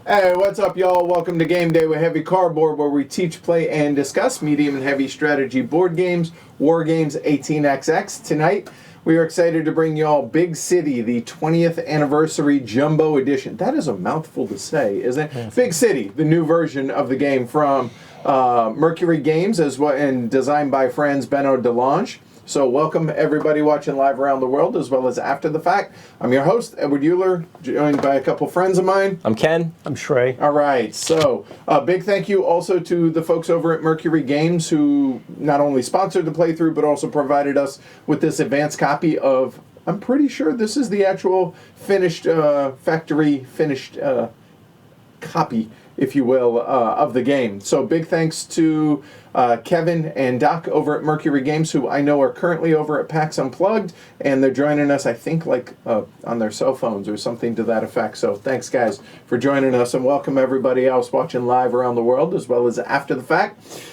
Hey, what's up, y'all? Welcome to Game Day with Heavy Cardboard, where we teach, play, and discuss medium and heavy strategy board games, war games 18xx. Tonight, we are excited to bring y'all Big City, the 20th anniversary Jumbo Edition. That is a mouthful to say, isn't it? Big City, the new version of the game from Mercury Games, and designed by Franz Benno Delange. So welcome everybody watching live around the world as well as after the fact. I'm your host, Edward Euler, joined by a couple friends of mine. I'm Ken. I'm Shrey. All right, so big thank you also to the folks over at Mercury Games who not only sponsored the playthrough but also provided us with this advanced copy of, I'm pretty sure this is the actual finished, factory finished copy, if you will, of the game. So big thanks to Kevin and Doc over at Mercury Games, who I know are currently over at PAX Unplugged, and they're joining us, I think, like on their cell phones or something to that effect. So thanks, guys, for joining us, and welcome everybody else watching live around the world as well as after the fact.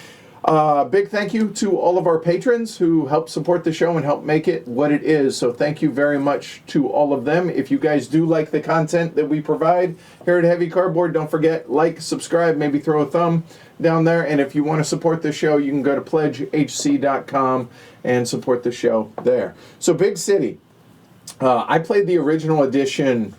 Big thank you to all of our patrons who help support the show and help make it what it is. So thank you very much to all of them. If you guys do like the content that we provide here at Heavy Cardboard, don't forget, like, subscribe, maybe throw a thumb down there. And if you want to support the show, you can go to pledgehc.com and support the show there. So Big City. I played the original edition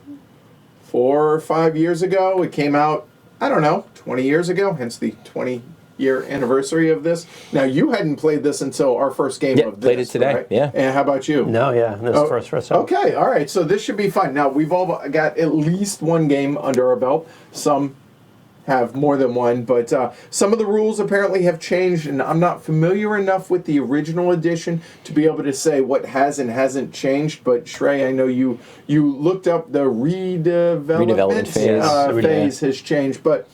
4 or 5 years ago. It came out, I don't know, 20 years ago, hence the 20-year anniversary of this. Now, you hadn't played this until our first game of this. Played it today, right? yeah. And how about you? No, yeah, this is first time. Okay, all right, so this should be fun. Now, we've all got at least one game under our belt. Some have more than one, but some of the rules apparently have changed, and I'm not familiar enough with the original edition to be able to say what has and hasn't changed. But Shrey, I know you looked up the redevelopment phase has changed, but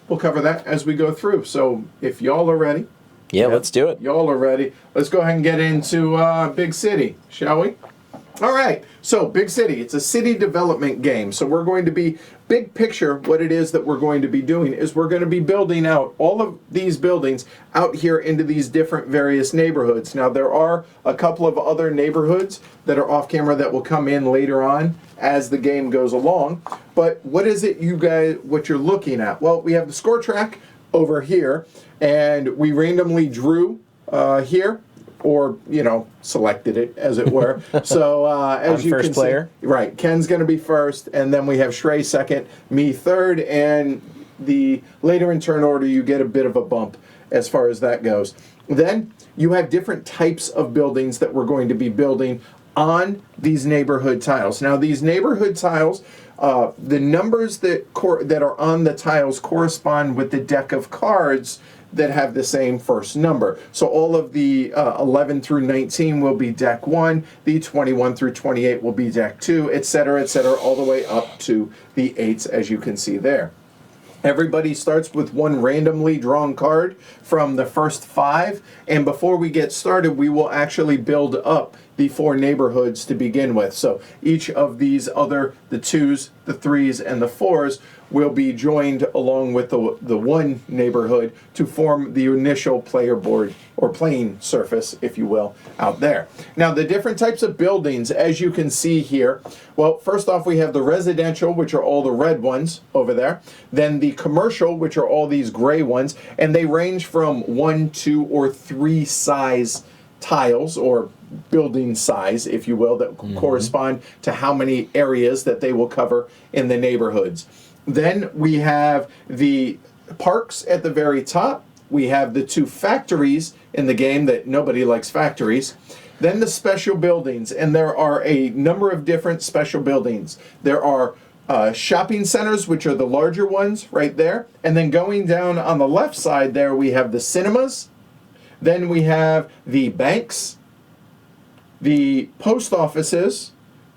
we'll cover that as we go through. So if y'all are ready. Yeah, let's do it. Y'all are ready. Let's go ahead and get into Big City, shall we? All right, so Big City, it's a city development game. So we're going to be, big picture, what it is that we're going to be doing is we're going to be building out all of these buildings out here into these different various neighborhoods. Now, there are a couple of other neighborhoods that are off camera that will come in later on as the game goes along. But what is it what you're looking at? Well, we have the score track over here, and we randomly drew here, or, selected it, as it were. So, as you can see, right, Ken's going to be first, and then we have Shrey second, me third, and the later in turn order, you get a bit of a bump as far as that goes. Then, you have different types of buildings that we're going to be building on these neighborhood tiles. Now, these neighborhood tiles, the numbers that are on the tiles correspond with the deck of cards that have the same first number. So all of the 11 through 19 will be deck 1, the 21 through 28 will be deck 2, etc., all the way up to the 8s, as you can see there. Everybody starts with one randomly drawn card from the first 5, and before we get started, we will actually build up the 4 neighborhoods to begin with. So each of these the 2s, the 3s, and the 4s will be joined along with the one neighborhood to form the initial player board, or playing surface, if you will, out there. Now, the different types of buildings, as you can see here, well, first off, we have the residential, which are all the red ones over there. Then the commercial, which are all these gray ones, and they range from 1, 2, or 3 size tiles, or building size, if you will, that correspond to how many areas that they will cover in the neighborhoods. Then we have the parks at the very top. We have the 2 factories in the game that nobody likes factories. Then the special buildings, and there are a number of different special buildings. There are shopping centers, which are the larger ones right there. And then going down on the left side there, we have the cinemas. Then we have the banks, the post offices,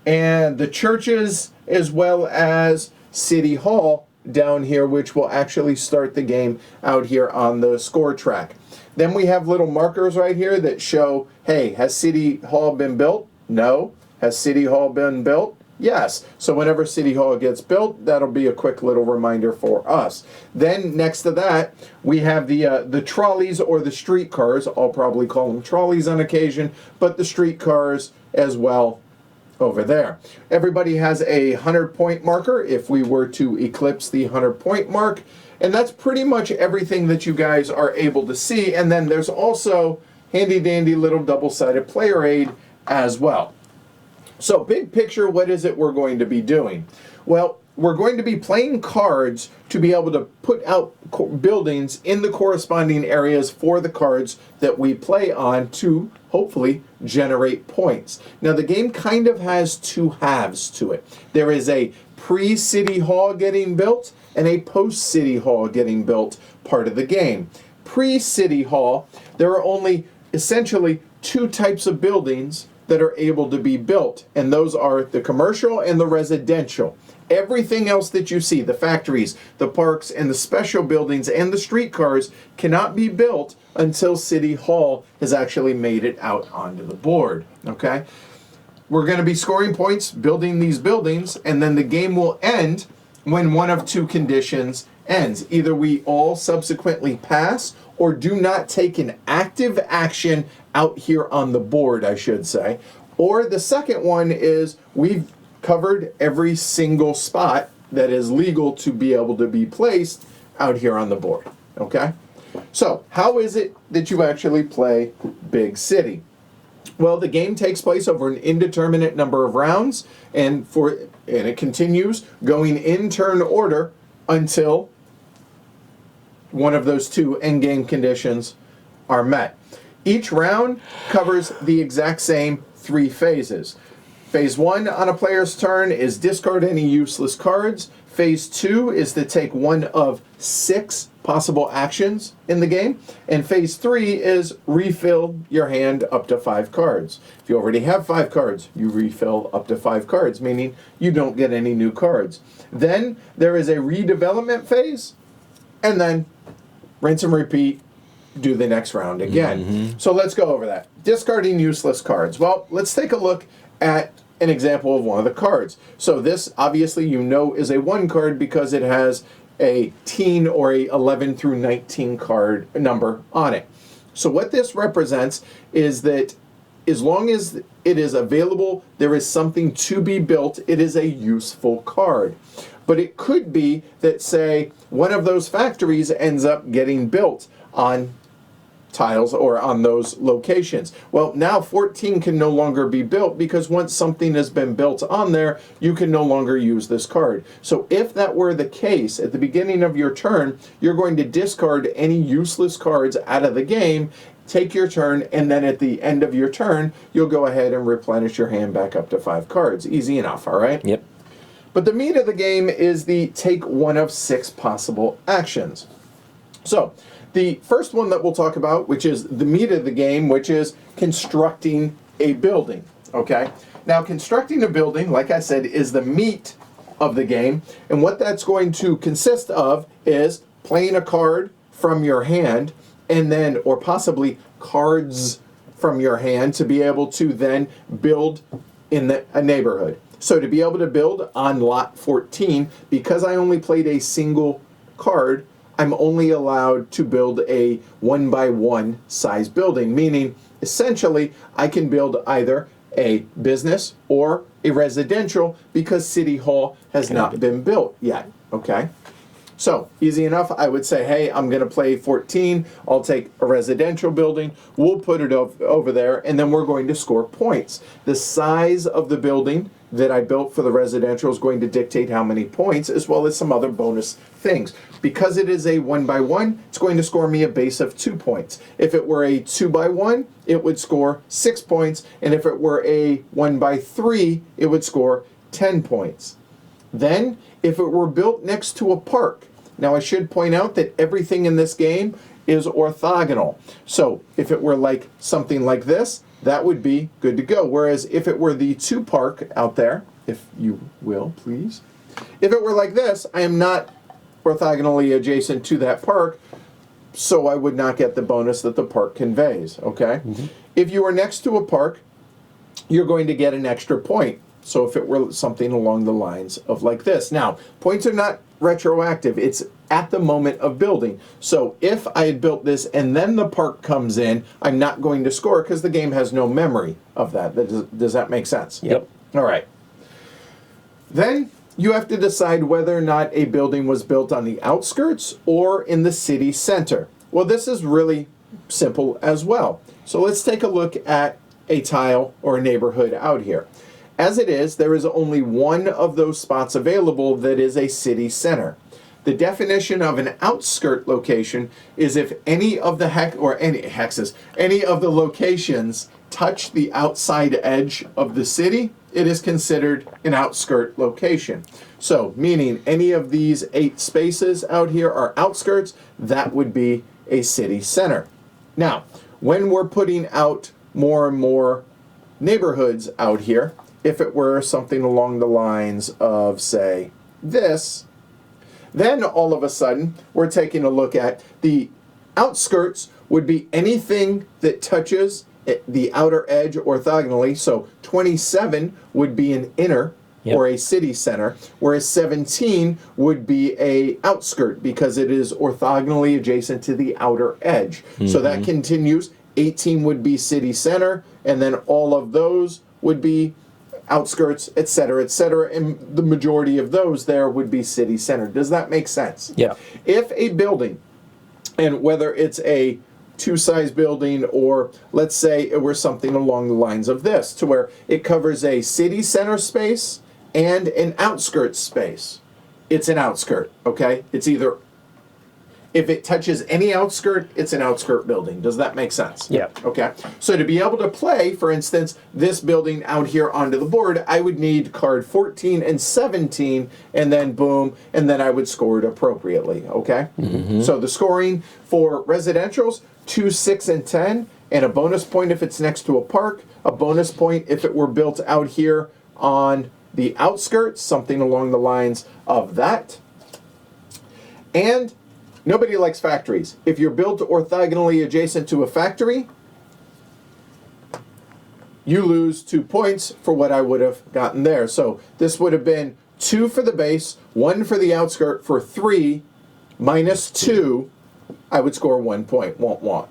and the churches, as well as City Hall down here, which will actually start the game out here on the score track. Then we have little markers right here that show, hey, has City Hall been built? No. Has City Hall been built? Yes. So whenever City Hall gets built, that'll be a quick little reminder for us. Then next to that, we have the trolleys or the streetcars. I'll probably call them trolleys on occasion, but the streetcars as well over there. Everybody has a 100-point marker if we were to eclipse the 100-point mark. And that's pretty much everything that you guys are able to see. And then there's also handy-dandy little double-sided player aid as well. So big picture, what is it we're going to be doing? Well, we're going to be playing cards to be able to put out buildings in the corresponding areas for the cards that we play on to hopefully generate points. Now the game kind of has two halves to it. There is a pre-City Hall getting built and a post-City Hall getting built part of the game. Pre-City Hall, there are only essentially two types of buildings that are able to be built, and those are the commercial and the residential. Everything else that you see, the factories, the parks, and the special buildings and the streetcars cannot be built until City Hall has actually made it out onto the board, okay? We're going to be scoring points, building these buildings, and then the game will end when one of two conditions ends. Either we all subsequently pass or do not take an active action out here on the board, I should say. Or the second one is we've covered every single spot that is legal to be able to be placed out here on the board, okay? So how is it that you actually play Big City? Well, the game takes place over an indeterminate number of rounds, and it continues going in turn order until one of those two endgame conditions are met. Each round covers the exact same three phases. Phase 1 on a player's turn is discard any useless cards. Phase 2 is to take one of 6 possible actions in the game. And Phase 3 is refill your hand up to 5 cards. If you already have 5 cards, you refill up to 5 cards, meaning you don't get any new cards. Then there is a redevelopment phase, and then rinse and repeat, do the next round again. So let's go over that. Discarding useless cards. Well, let's take a look at an example of one of the cards. So this, obviously, you know is a 1 card because it has a teen or a 11 through 19 card number on it. So what this represents is that as long as it is available, there is something to be built, it is a useful card. But it could be that, say, one of those factories ends up getting built on tiles or on those locations. Well, now 14 can no longer be built because once something has been built on there, you can no longer use this card. So if that were the case, at the beginning of your turn, you're going to discard any useless cards out of the game, take your turn, and then at the end of your turn, you'll go ahead and replenish your hand back up to 5 cards. Easy enough, all right? Yep. But the meat of the game is the take one of 6 possible actions. So, the first one that we'll talk about, which is the meat of the game, which is constructing a building, okay? Now, constructing a building, like I said, is the meat of the game, and what that's going to consist of is playing a card from your hand, and then, or possibly cards from your hand to be able to then build in a neighborhood. So to be able to build on lot 14, because I only played a single card, I'm only allowed to build a 1-by-1 size building, meaning essentially I can build either a business or a residential because City Hall has not been built yet, okay? So, easy enough, I would say, hey, I'm going to play 14, I'll take a residential building, we'll put it over there, and then we're going to score points. The size of the building that I built for the residential is going to dictate how many points, as well as some other bonus things. Because it is a 1-by-1, it's going to score me a base of 2 points. If it were a 2-by-1, it would score 6 points, and if it were a 1-by-3, it would score 10 points. Then, if it were built next to a park, now I should point out that everything in this game is orthogonal. So if it were like something like this, that would be good to go. Whereas if it were the to park out there, if you will, please. If it were like this, I am not orthogonally adjacent to that park, so I would not get the bonus that the park conveys, okay? If you were next to a park, you're going to get an extra point. So if it were something along the lines of like this. Now, points are not retroactive. It's at the moment of building. So if I had built this and then the park comes in, I'm not going to score because the game has no memory of that. Does that make sense? Yep. All right. Then you have to decide whether or not a building was built on the outskirts or in the city center. Well, this is really simple as well. So let's take a look at a tile or a neighborhood out here. As it is, there is only one of those spots available that is a city center. The definition of an outskirt location is if any of the any of the locations touch the outside edge of the city, it is considered an outskirt location. So, meaning any of these 8 spaces out here are outskirts, that would be a city center. Now, when we're putting out more and more neighborhoods out here, if it were something along the lines of, say, this, then all of a sudden we're taking a look at the outskirts would be anything that touches the outer edge orthogonally. So 27 would be an inner or a city center, whereas 17 would be a outskirt because it is orthogonally adjacent to the outer edge. So that continues. 18 would be city center, and then all of those would be outskirts, etc., and the majority of those there would be city center. Does that make sense? Yeah. If a building, and whether it's a two-size building or let's say it were something along the lines of this, to where it covers a city center space and an outskirt space, it's an outskirt, okay? It's either, if it touches any outskirt, it's an outskirt building. Does that make sense? Yeah. Okay. So to be able to play, for instance, this building out here onto the board, I would need card 14 and 17, and then boom, and then I would score it appropriately, okay? So the scoring for residentials, 2, 6, and 10, and a bonus point if it's next to a park, a bonus point if it were built out here on the outskirts, something along the lines of that. And nobody likes factories. If you're built orthogonally adjacent to a factory, you lose 2 points for what I would have gotten there. So this would have been 2 for the base, 1 for the outskirt. For 3 minus 2, I would score 1 point,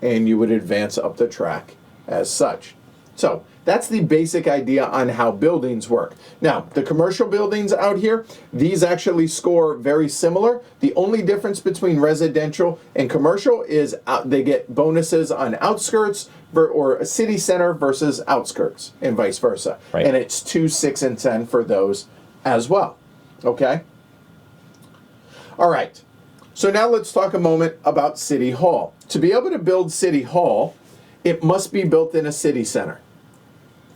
and you would advance up the track as such. So that's the basic idea on how buildings work. Now, the commercial buildings out here, these actually score very similar. The only difference between residential and commercial is they get bonuses on outskirts or a city center versus outskirts, and vice versa. Right. And it's 2, 6, and 10 for those as well. Okay? All right. So now let's talk a moment about City Hall. To be able to build City Hall, it must be built in a city center.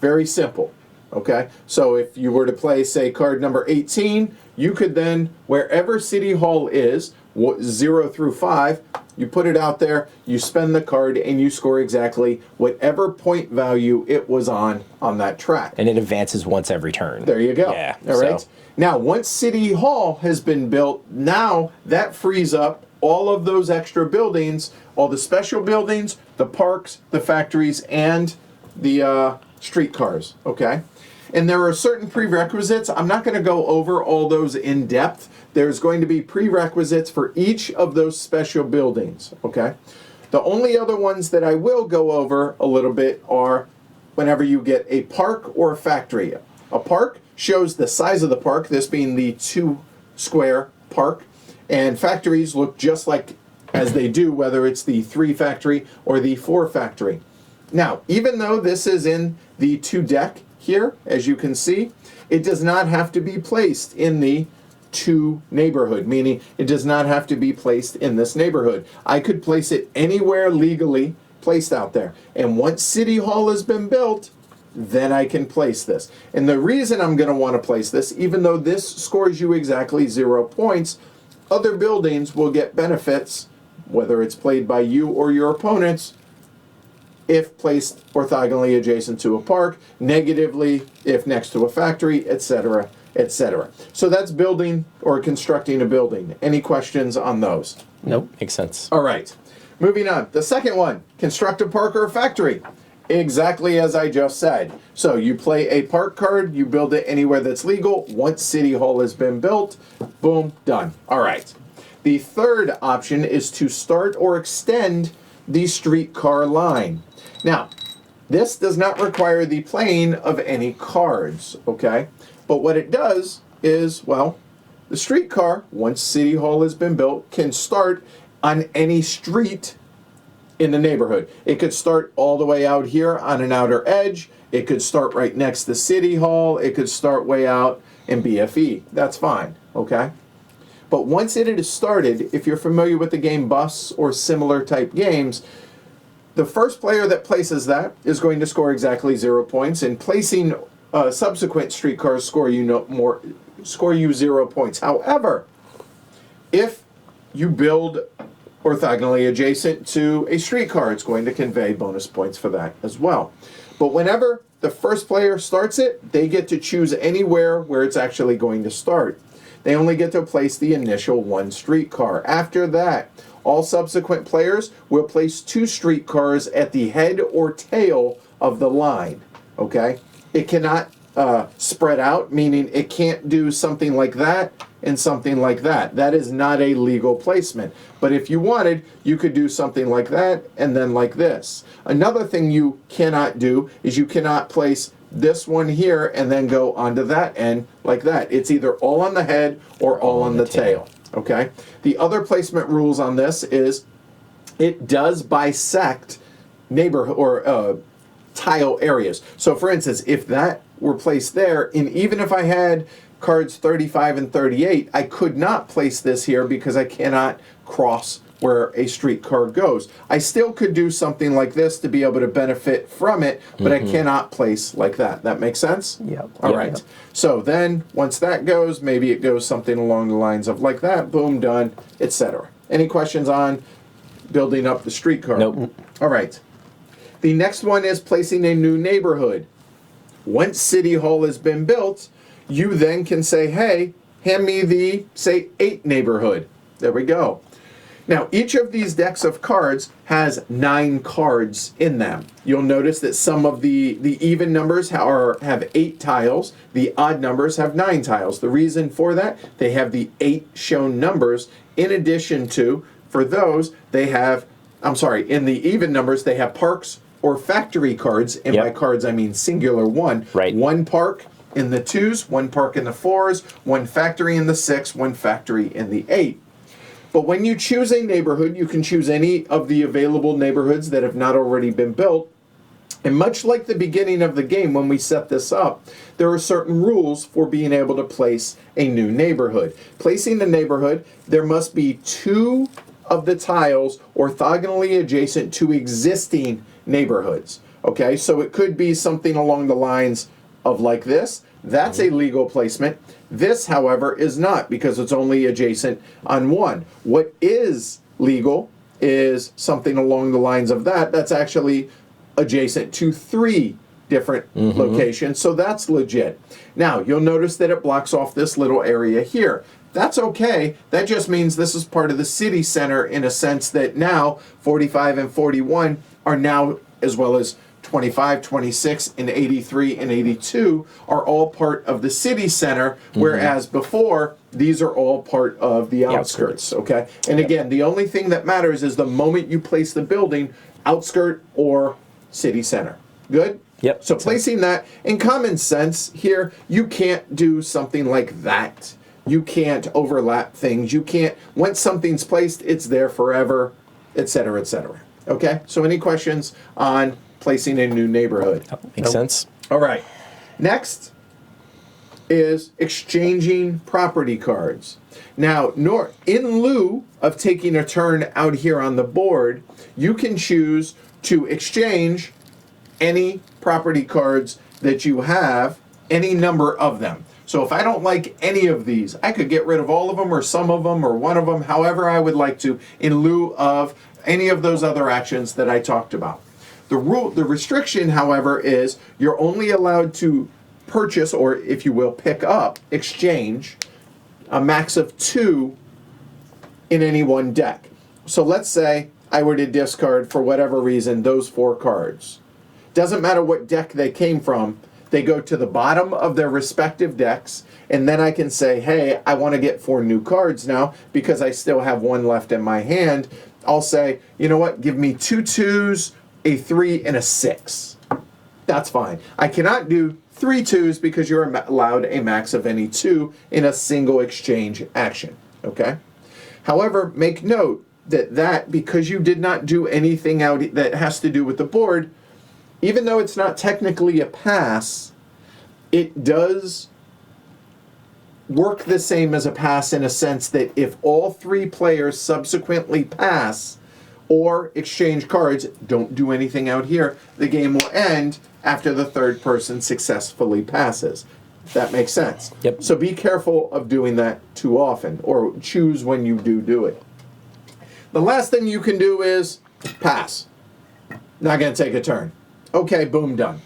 Very simple, okay? So if you were to play, say, card number 18, you could then, wherever City Hall is, 0 through 5, you put it out there, you spend the card, and you score exactly whatever point value it was on that track. And it advances once every turn. There you go. Yeah. All right. Now, once City Hall has been built, now that frees up all of those extra buildings, all the special buildings, the parks, the factories, and the streetcars, okay? And there are certain prerequisites. I'm not going to go over all those in depth. There's going to be prerequisites for each of those special buildings, okay? The only other ones that I will go over a little bit are whenever you get a park or a factory. A park shows the size of the park, this being the 2-square park, and factories look just like as they do, whether it's the 3 factory or the 4 factory. Now, even though this is in the 2 deck here, as you can see, it does not have to be placed in the 2 neighborhood, meaning it does not have to be placed in this neighborhood. I could place it anywhere legally placed out there. And once City Hall has been built, then I can place this. And the reason I'm going to want to place this, even though this scores you exactly 0 points, other buildings will get benefits, whether it's played by you or your opponents, if placed orthogonally adjacent to a park, negatively if next to a factory, etc., etc. So that's building or constructing a building. Any questions on those? Nope. Makes sense. All right. Moving on. The second one, construct a park or a factory. Exactly as I just said. So you play a park card, you build it anywhere that's legal. Once City Hall has been built, boom, done. All right. The third option is to start or extend the streetcar line. Now, this does not require the playing of any cards, okay? But what it does is, well, the streetcar, once City Hall has been built, can start on any street in the neighborhood. It could start all the way out here on an outer edge. It could start right next to City Hall. It could start way out in BFE. That's fine, okay? But once it is started, if you're familiar with the game Bus or similar type games, the first player that places that is going to score exactly 0 points, and placing subsequent streetcars score you 0 points. However, if you build orthogonally adjacent to a streetcar, it's going to convey bonus points for that as well. But whenever the first player starts it, they get to choose anywhere where it's actually going to start. They only get to place the initial 1 streetcar. After that, all subsequent players will place 2 streetcars at the head or tail of the line, okay? It cannot spread out, meaning it can't do something like that and something like that. That is not a legal placement. But if you wanted, you could do something like that and then like this. Another thing you cannot do is you cannot place this one here and then go onto that end like that. It's either all on the head or all on the tail. Okay? The other placement rules on this is it does bisect neighborhood or tile areas. So for instance, if that were placed there, and even if I had cards 35 and 38, I could not place this here because I cannot cross where a streetcar goes. I still could do something like this to be able to benefit from it, but I cannot place like that. That makes sense? Yep. All right. Yep. So then, once that goes, maybe it goes something along the lines of like that, boom, done, etc. Any questions on building up the streetcar? Nope. All right. The next one is placing a new neighborhood. Once City Hall has been built, you then can say, hey, hand me the, say, 8 neighborhood. There we go. Now, each of these decks of cards has 9 cards in them. You'll notice that some of the even numbers have 8 tiles. The odd numbers have 9 tiles. The reason for that, they have the 8 shown numbers. In addition to, for those, they have, in the even numbers, they have parks or factory cards. And by cards, I mean singular one. Right. 1 park in the 2s, 1 park in the 4s, 1 factory in the 6, 1 factory in the 8. But when you choose a neighborhood, you can choose any of the available neighborhoods that have not already been built. And much like the beginning of the game when we set this up, there are certain rules for being able to place a new neighborhood. Placing the neighborhood, there must be 2 of the tiles orthogonally adjacent to existing neighborhoods. Okay, so it could be something along the lines of like this. That's a legal placement. This, however, is not, because it's only adjacent on 1. What is legal is something along the lines of that. That's actually adjacent to 3 different locations, so that's legit. Now, you'll notice that it blocks off this little area here. That's okay. That just means this is part of the city center in a sense that now 45 and 41 are now, as well as 25, 26, and 83 and 82 are all part of the city center, whereas before, these are all part of the outskirts, okay? And again, the only thing that matters is the moment you place the building, outskirt or city center. Good? Yep. So placing that, in common sense here, you can't do something like that. You can't overlap things. You can't, once something's placed, it's there forever, etc., etc. Okay? So any questions on placing a new neighborhood? Makes sense. All right. Next is exchanging property cards. Now, in lieu of taking a turn out here on the board, you can choose to exchange any property cards that you have any number of them. So if I don't like any of these, I could get rid of all of them or some of them or one of them, however I would like to, in lieu of any of those other actions that I talked about. The restriction, however, is you're only allowed to purchase, or if you will, pick up, exchange, a max of 2 in any one deck. So let's say I were to discard, for whatever reason, those 4 cards. Doesn't matter what deck they came from, they go to the bottom of their respective decks, and then I can say, hey, I want to get 4 new cards now because I still have 1 left in my hand. I'll say, you know what, give me 2 2s, a 3, and a 6. That's fine. I cannot do 3 2s because you're allowed a max of any 2 in a single exchange action, okay? However, make note that because you did not do anything out that has to do with the board, even though it's not technically a pass, it does work the same as a pass in a sense that if all 3 players subsequently pass or exchange cards, don't do anything out here, the game will end after the 3rd person successfully passes. That makes sense. Yep. So be careful of doing that too often, or choose when you do it. The last thing you can do is pass. Not going to take a turn. Okay, boom, done.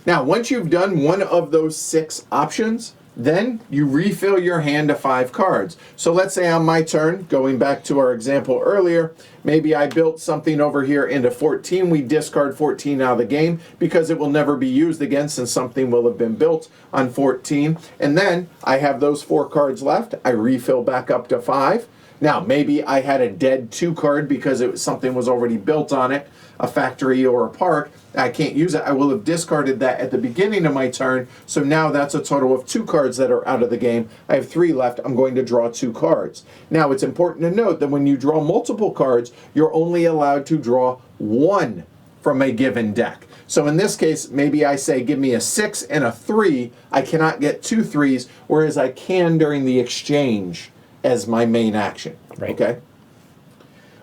Now, once you've done one of those 6 options, then you refill your hand to 5 cards. So let's say on my turn, going back to our example earlier, maybe I built something over here into 14. We discard 14 out of the game because it will never be used again since something will have been built on 14. And then I have those 4 cards left. I refill back up to 5. Now, maybe I had a dead 2 card because something was already built on it, a factory or a park. I can't use it. I will have discarded that at the beginning of my turn. So now that's a total of 2 cards that are out of the game. I have 3 left. I'm going to draw 2 cards. Now, it's important to note that when you draw multiple cards, you're only allowed to draw 1 from a given deck. So in this case, maybe I say, give me a 6 and a 3. I cannot get 2 3s, whereas I can during the exchange as my main action. Right. Okay?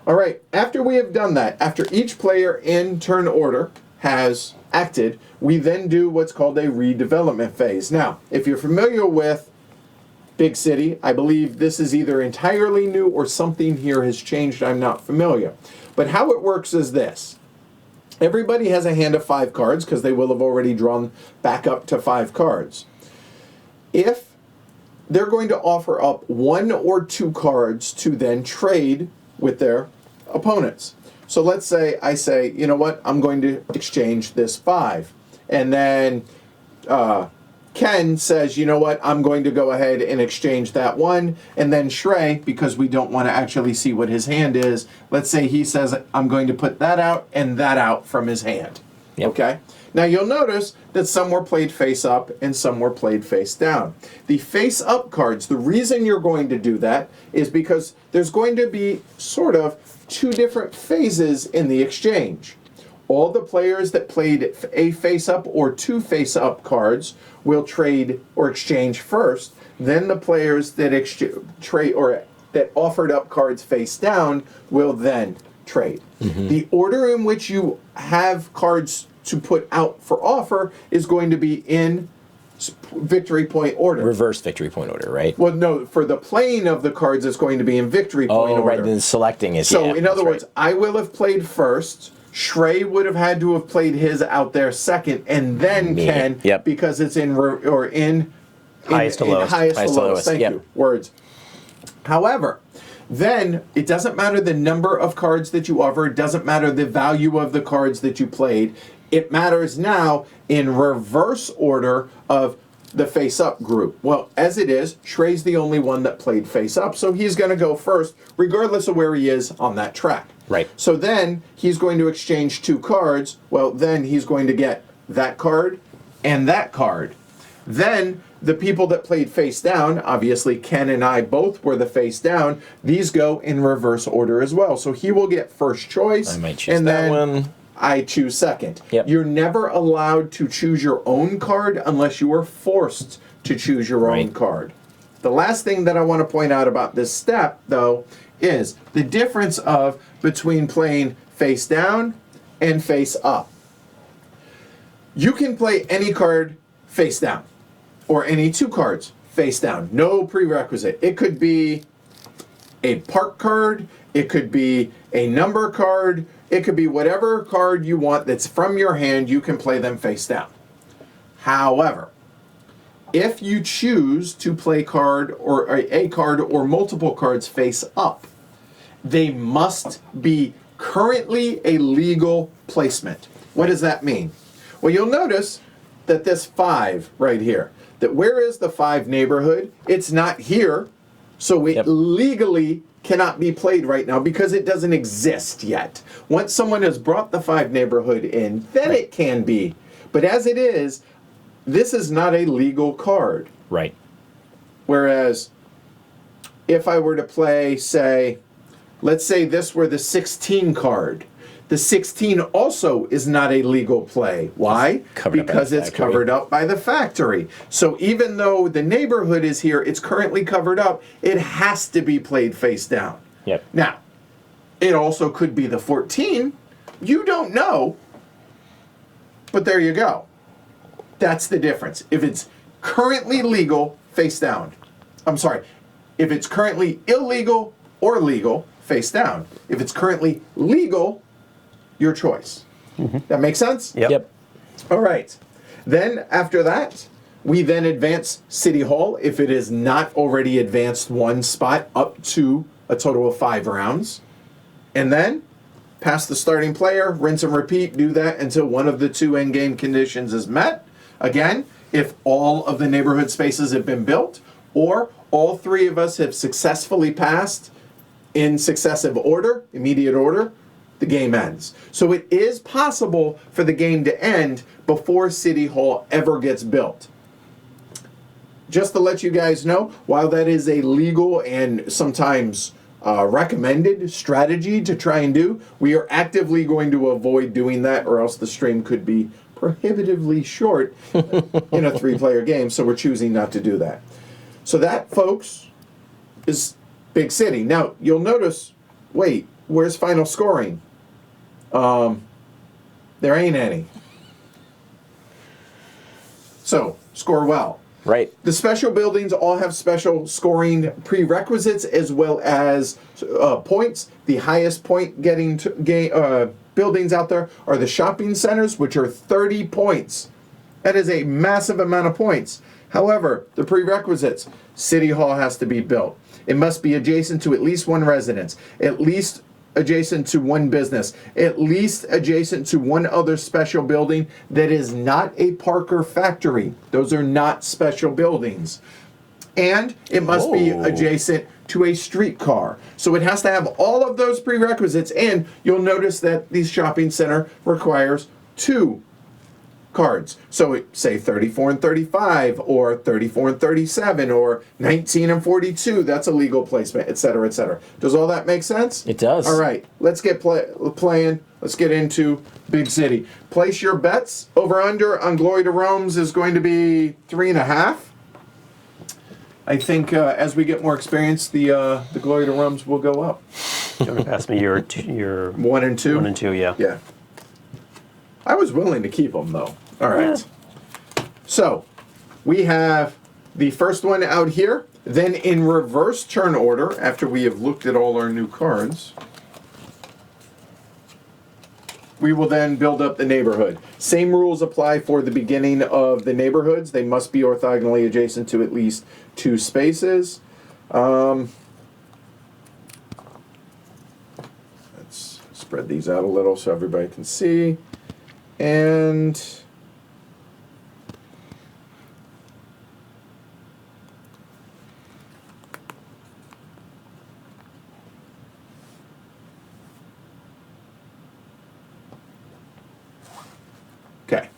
All right, after we have done that, after each player in turn order has acted, we then do what's called a redevelopment phase. Now, if you're familiar with Big City, I believe this is either entirely new or something here has changed. I'm not familiar. But how it works is this. Everybody has a hand of 5 cards because they will have already drawn back up to 5 cards. If they're going to offer up 1 or 2 cards to then trade with their opponents. So let's say I say, you know what, I'm going to exchange this 5. And then Ken says, you know what, I'm going to go ahead and exchange that 1. And then Shrey, because we don't want to actually see what his hand is, let's say he says, I'm going to put that out and that out from his hand. Yep. Okay? Now you'll notice that some were played face up and some were played face down. The face up cards, the reason you're going to do that is because there's going to be sort of 2 different phases in the exchange. All the players that played a face up or 2 face up cards will trade or exchange first. Then the players that trade or that offered up cards face down will then trade. Mm-hmm. The order in which you have cards to put out for offer is going to be in victory point order. Reverse victory point order, right? Well, no, for the playing of the cards, it's going to be in victory point order. Oh, right, then selecting is, So, yeah, in other words, right. I will have played first. Shrey would have had to have played his out there second, and then Me. Ken, Yep. because it's in Highest to lowest. highest to lowest. Thank Yep. you. Words. However, then it doesn't matter the number of cards that you offer. It doesn't matter the value of the cards that you played. It matters now in reverse order of the face-up group. Well, as it is, Shrey's the only one that played face-up, so he's going to go first, regardless of where he is on that track. Right. So then he's going to exchange 2 cards. Well, then he's going to get that card and that card. Then the people that played face down, obviously Ken and I both were the face down, these go in reverse order as well. So he will get first choice. I might choose and that then one. I choose second. Yep. You're never allowed to choose your own card unless you are forced to choose your own card. The last thing that I want to point out about this step, though, is the difference between playing face down and face up. You can play any card face down, or any 2 cards face down. No prerequisite. It could be a park card, it could be a number card, it could be whatever card you want that's from your hand, you can play them face down. However, if you choose to play a card or multiple cards face up, they must be currently a legal placement. What does that mean? Well, you'll notice that this 5 right here, that where is the 5 neighborhood? It's not here, so it legally cannot be played right now because it doesn't exist yet. Once someone has brought the 5 neighborhood in, then it can be. But as it is, this is not a legal card. Right. Whereas, if I were to play, say, let's say this were the 16 card. The 16 also is not a legal play. Why? Because it's covered up by the factory. So even though the neighborhood is here, it's currently covered up, it has to be played face down. Yep. Now, it also could be the 14. You don't know. But there you go. That's the difference. If it's currently legal, face down. I'm sorry. If it's currently illegal or legal, face down. If it's currently legal, your choice. That makes sense? Yep. All right. Then after that, we then advance City Hall if it is not already advanced 1 spot up to a total of 5 rounds. And then pass the starting player, rinse and repeat, do that until one of the 2 endgame conditions is met. Again, if all of the neighborhood spaces have been built, or all 3 of us have successfully passed in successive order, immediate order, the game ends. So it is possible for the game to end before City Hall ever gets built. Just to let you guys know, while that is a legal and sometimes recommended strategy to try and do, we are actively going to avoid doing that, or else the stream could be prohibitively short in a 3-player game, so we're choosing not to do that. So that, folks, is Big City. Now, you'll notice, wait, where's final scoring? There ain't any. So, score well. Right. The special buildings all have special scoring prerequisites as well as points. The highest point getting buildings out there are the shopping centers, which are 30 points. That is a massive amount of points. However, the prerequisites, City Hall has to be built. It must be adjacent to at least 1 residence, at least adjacent to 1 business, at least adjacent to 1 other special building that is not a Parker factory. Those are not special buildings. And it must be adjacent to a streetcar. So it has to have all of those prerequisites, and you'll notice that the shopping center requires 2 cards. So it, say 34 and 35, or 34 and 37, or 19 and 42. That's a legal placement, etc., etc. Does all that make sense? It does. All right, let's get playing. Let's get into Big City. Place your bets. Over under on Glory to Rome's is going to be 3.5. I think as we get more experience, the Glory to Rome's will go up. You want to pass me your 1 and 2. 1 and 2, yeah. Yeah. I was willing to keep them though. All right. Yeah. So we have the first one out here. Then in reverse turn order, after we have looked at all our new cards, we will then build up the neighborhood. Same rules apply for the beginning of the neighborhoods. They must be orthogonally adjacent to at least 2 spaces. Let's spread these out a little so everybody can see. And okay,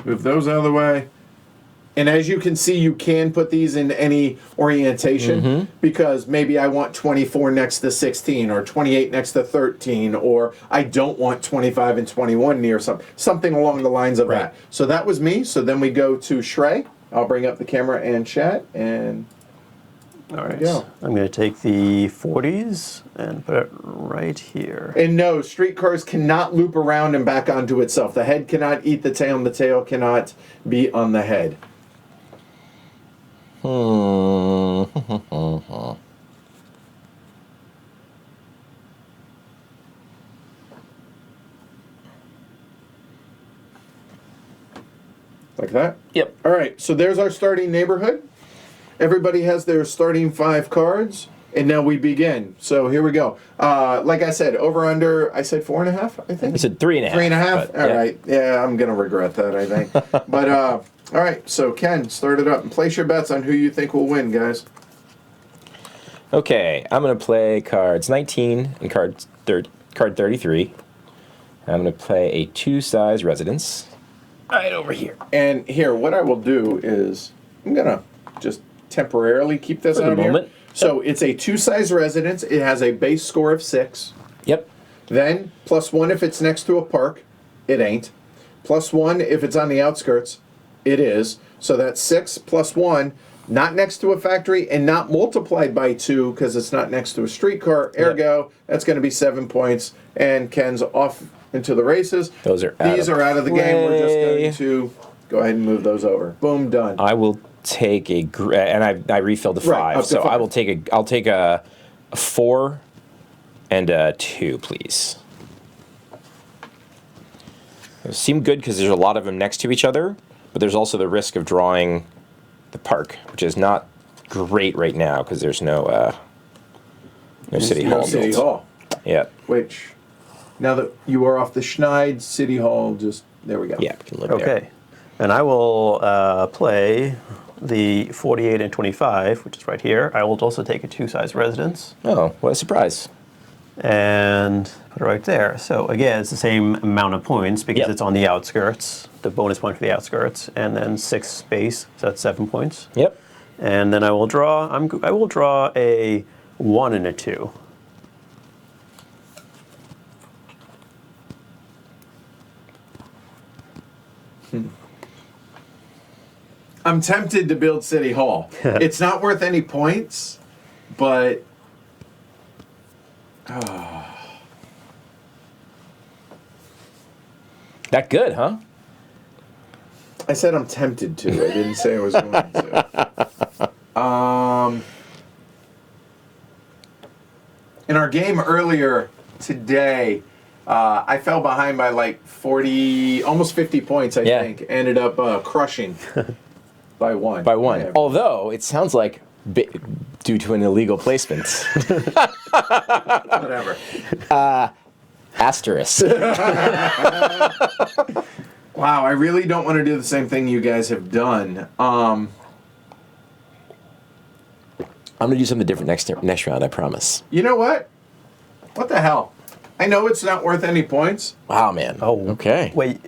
move those out of the way. And as you can see, you can put these in any orientation because maybe I want 24 next to 16 or 28 next to 13, or I don't want 25 and 21 near something along the lines of that. So that was me. So then we go to Shrey. I'll bring up the camera and chat, and All right. Yeah. I'm going to take the 40s and put it right here. And no, streetcars cannot loop around and back onto itself. The head cannot eat the tail, and the tail cannot be on the head. Like that? Yep. All right, so there's our starting neighborhood. Everybody has their starting 5 cards, and now we begin. So here we go. Like I said, over under, I said 4.5, I think? I said 3.5. 3.5? but, All yeah. right. Yeah, I'm going to regret that, I think. But, all right, so Ken, start it up and place your bets on who you think will win, guys. Okay, I'm going to play cards 19 and card 33. I'm going to play a 2-size residence right over here. And here, what I will do is I'm going to just temporarily keep this For the out here. moment. So it's a 2-size residence. It has a base score of 6. Yep. Then +1 if it's next to a park. It ain't. +1 if it's on the outskirts. It is. So that's 6 +1. Not next to a factory and not multiplied by 2 because it's not next to a streetcar. Ergo, that's going to be 7 points. And Ken's off into the races. Those are These are out of the game. We're just going to go ahead and move those over. Boom, done. I will take a and I refilled the 5, Right, up to so 5. I will take I'll take a 4 and a 2, please. Those seem good because there's a lot of them next to each other, but there's also the risk of drawing the park, which is not great right now because there's no city hall. City built. Hall. Yeah. Which, now that you are off the Schneid, City Hall, just, there we go. Yeah. We can live Okay. there. And I will play the 48 and 25, which is right here. I will also take a 2-size residence Oh, what a surprise! and put it right there. So again, it's the same amount of points because Yep. it's on the outskirts, the bonus point for the outskirts, and then 6 space, so that's 7 points. Yep. And then I will draw. I will draw a 1 and a 2. I'm tempted to build City Hall. It's not worth any points, but That good, huh? I said I'm tempted to. I didn't say I was going to. In our game earlier today, I fell behind by like 40, almost 50 points, I think. Ended up crushing by 1. By 1. Yeah. Although it sounds like due to an illegal placement. Whatever. Asterisk. Wow, I really don't want to do the same thing you guys have done. I'm gonna do something different next round. I promise. You know what? What the hell? I know it's not worth any points. Wow, man. Oh, Okay. Wait.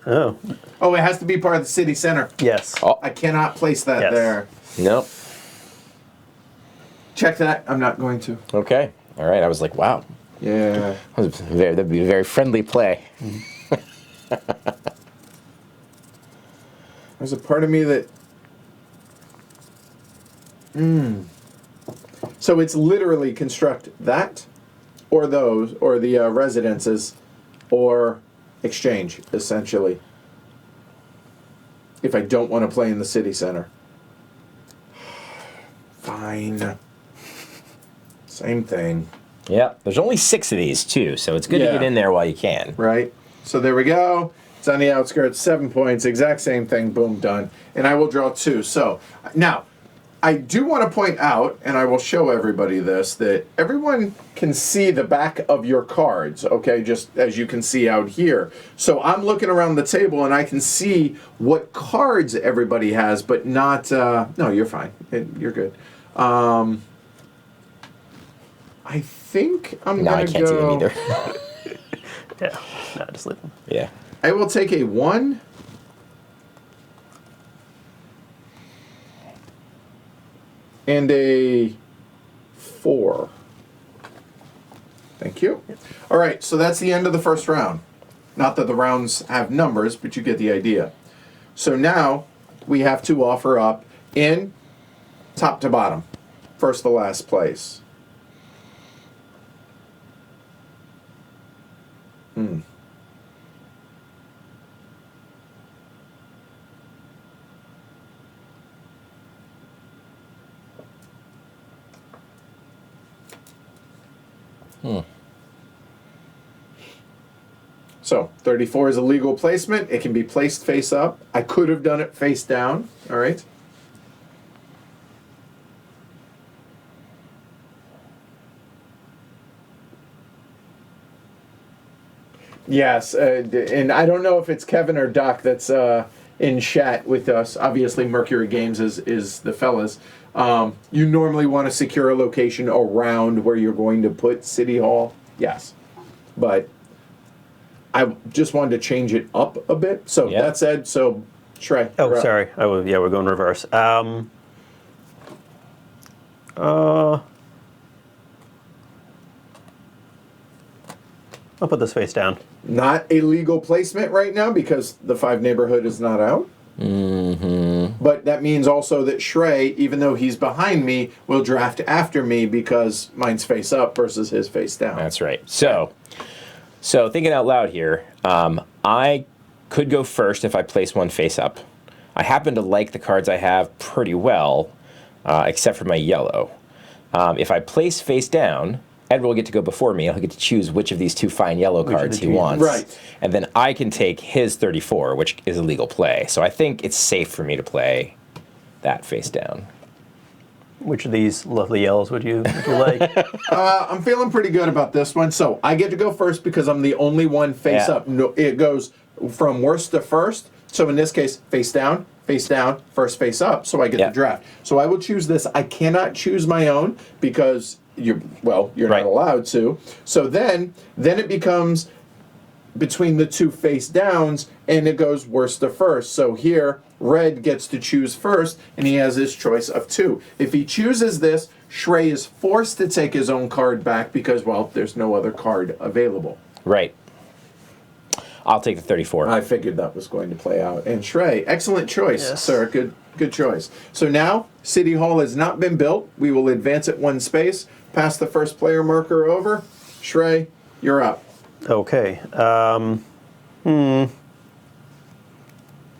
Oh, Oh, it has to be part of the city center. yes. Oh, I cannot place that Yes. there. no. Check that. I'm not going to. Okay. All right. I was like, wow. Yeah. That'd be a very friendly play. There's a part of me that... So it's literally construct that, or those, or the residences, or exchange, essentially. If I don't want to play in the city center. Fine. Same thing. Yeah. There's only 6 of these too, so it's good to Yeah. get in there while you can. Right? So there we go. It's on the outskirts, 7 points, exact same thing, boom, done. And I will draw 2. So, now, I do want to point out, and I will show everybody this, that everyone can see the back of your cards, okay, just as you can see out here. So I'm looking around the table and I can see what cards everybody has, but not, no, you're fine. You're good. I think I'm No, I going to can't see them go... either. Yeah. No, just leave them. Yeah. I will take a 1. And a 4. Thank you. All right, so that's the end of the first round. Not that the rounds have numbers, but you get the idea. So now we have to offer up in top to bottom. first to last place. So 34 is a legal placement. It can be placed face up. I could have done it face down. All right. Yes, and I don't know if it's Kevin or Doc that's in chat with us. Obviously, Mercury Games is the fellas. You normally want to secure a location around where you're going to put City Hall. Yes, but I just wanted to change it up a bit. So that said, so Shrey. Oh, sorry. Yeah, we're going reverse. I'll put this face down. Not a legal placement right now because the 5 neighborhood is not out. But that means also that Shrey, even though he's behind me, will draft after me because mine's face up versus his face down. That's right. So thinking out loud here, I could go first if I place one face up. I happen to like the cards I have pretty well, except for my yellow. If I place face down, Edward will get to go before me. He'll get to choose which of these 2 fine yellow cards he wants. Right. And then I can take his 34, which is a legal play. So I think it's safe for me to play that face down. Which of these lovely yellows would you like? I'm feeling pretty good about this one. So I get to go first because I'm the only one face up. No, it goes from worst to first. So in this case, face down, first face up. So I get the draft. So I will choose this. I cannot choose my own because you're not allowed to. So then it becomes between the 2 face downs, and it goes worst to first. So here, red gets to choose first, and he has his choice of 2. If he chooses this, Shrey is forced to take his own card back because, well, there's no other card available. Right. I'll take the 34. I figured that was going to play out. And Shrey, excellent choice, sir. Good choice. So now, City Hall has not been built. We will advance it 1 space, pass the first player marker over. Shrey, you're up. Okay.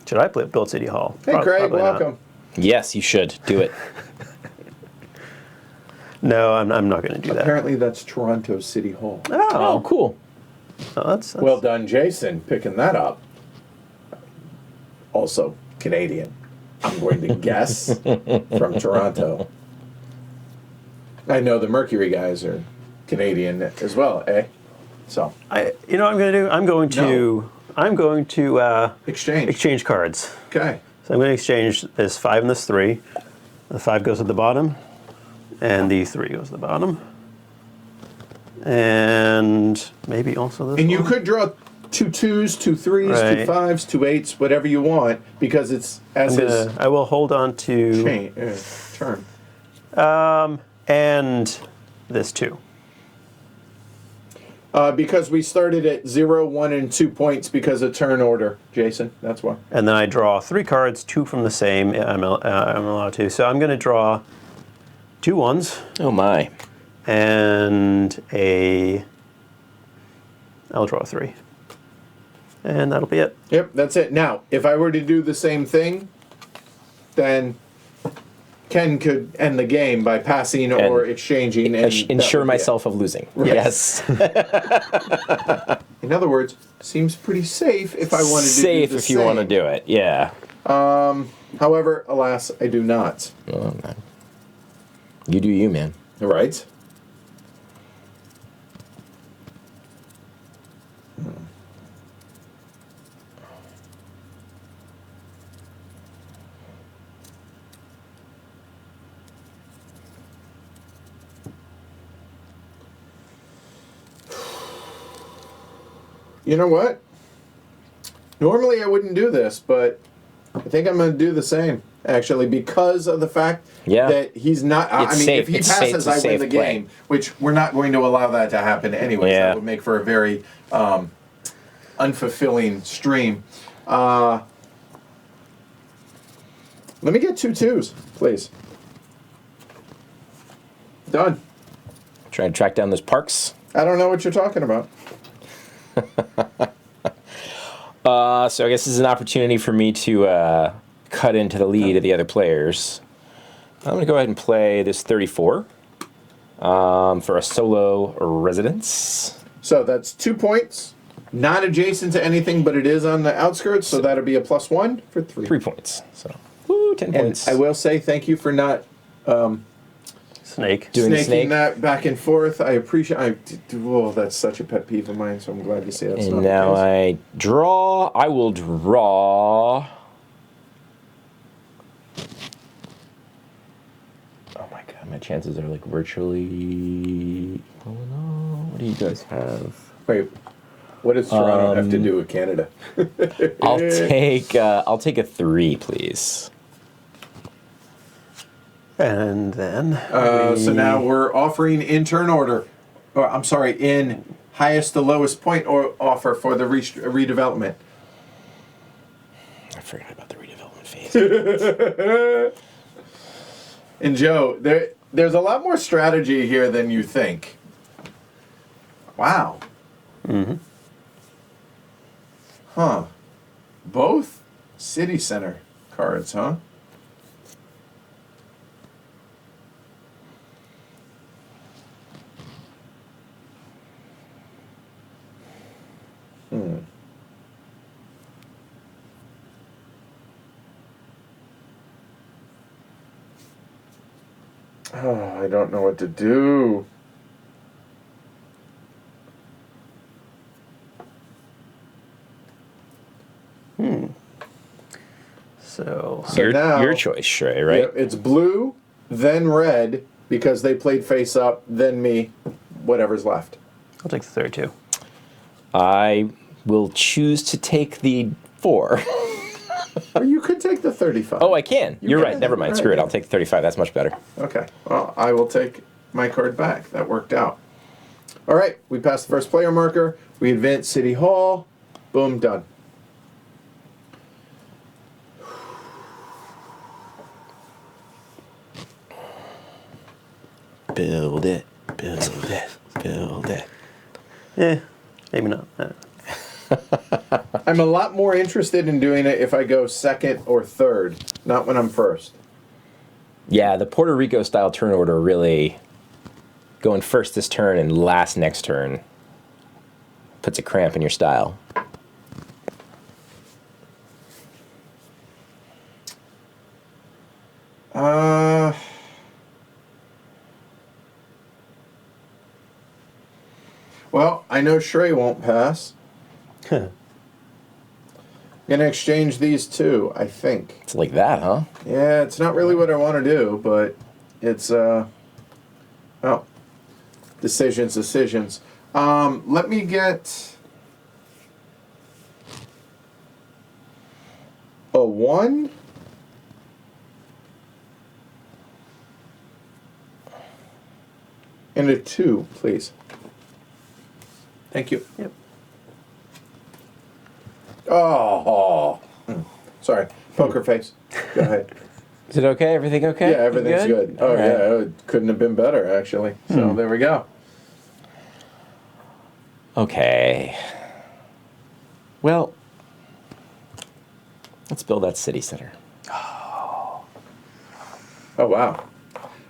Should I build City Hall? Hey, Craig, probably welcome. Not. Yes, you should. Do it. No, I'm not going to do that. Apparently that's Toronto City Hall. Oh, cool. Oh, that's Well done, Jason, picking that up. Also Canadian. I'm going to guess from Toronto. I know the Mercury guys are Canadian as well, eh? So you know what I'm going to do? I'm going to exchange cards. Okay. So I'm going to exchange this 5 and this 3. The 5 goes at the bottom, and the 3 goes at the bottom. And maybe also this And one. you could draw 2 2s, 2 3s, 2 5s, 2 8s, whatever you want, because it's I will hold on to turn. and this 2. Because we started at 0, 1, and 2 points because of turn order, Jason. That's why. And then I draw 3 cards, 2 from the same. I'm allowed to. So I'm going to draw 2 1s. Oh, my. And I'll draw 3. And that'll be it. Yep, that's it. Now, if I were to do the same thing, then Ken could end the game by passing or exchanging. And ensure myself of losing. Right. Yes. In other words, seems pretty safe if I wanted to Safe do the if you want to do it, yeah. However, alas, I do not. Oh, man. You do you, man. Right? You know what? Normally I wouldn't do this, but I think I'm going to do the same, actually, because of the fact that he's not... if he passes, I win the game, which we're not going to allow that to happen anyway. Yeah. That would make for a very unfulfilling stream. Let me get 2 2s, please. Done. Trying to track down those parks. I don't know what you're talking about. So I guess this is an opportunity for me to cut into the lead of the other players. I'm going to go ahead and play this 34 for a solo residence. So that's 2 points. Not adjacent to anything, but it is on the outskirts, so that'll be a +1 for 3. 3 points. So, woo, 10 And points. I will say thank you for not Snake. Doing the snaking snake. that back and forth. I appreciate. Oh, that's such a pet peeve of mine. So I'm glad you say that's And not now the case. I draw. I will draw. Oh my god, my chances are like virtually. Oh no! What do you guys have? Wait, what does Toronto have to do with Canada? I'll take a 3, please. And then So now we're offering in turn order. Or I'm sorry, in highest to lowest point or offer for the redevelopment. I forgot about the redevelopment phase. And Joe, there's a lot more strategy here than you think. Wow. Mm-hmm. Huh. Both city center cards, huh? Oh, I don't know what to do. so now- Your choice, Shrey, right? Yep, it's blue, then red, because they played face up, then me, whatever's left. I'll take the 32. I will choose to take the 4. Or you could take the 35. Oh, I can. You're can. right. Never mind. Right, Screw it. yeah. I'll take the 35. That's much better. Okay. Well, I will take my card back. That worked out. All right. We passed the first player marker. We advance City Hall. Boom. Done. Build it. Build it. Build it. Yeah, maybe not. I'm a lot more interested in doing it if I go second or third, not when I'm first. Yeah, the Puerto Rico style turn order really going first this turn and last next turn puts a cramp in your style. Well, I know Shrey won't pass. I'm going to exchange these two, I think. It's like that, huh? Yeah, it's not really what I want to do, but it's, well, decisions. Let me get a 1. And a 2, please. Thank you. Yep. Oh. Sorry. Poker face. Go ahead. Is it okay? Everything okay? Yeah, everything's good. Oh, All right. yeah. It couldn't have been better, actually. So there we go. Okay. Well, let's build that city center. Oh, wow.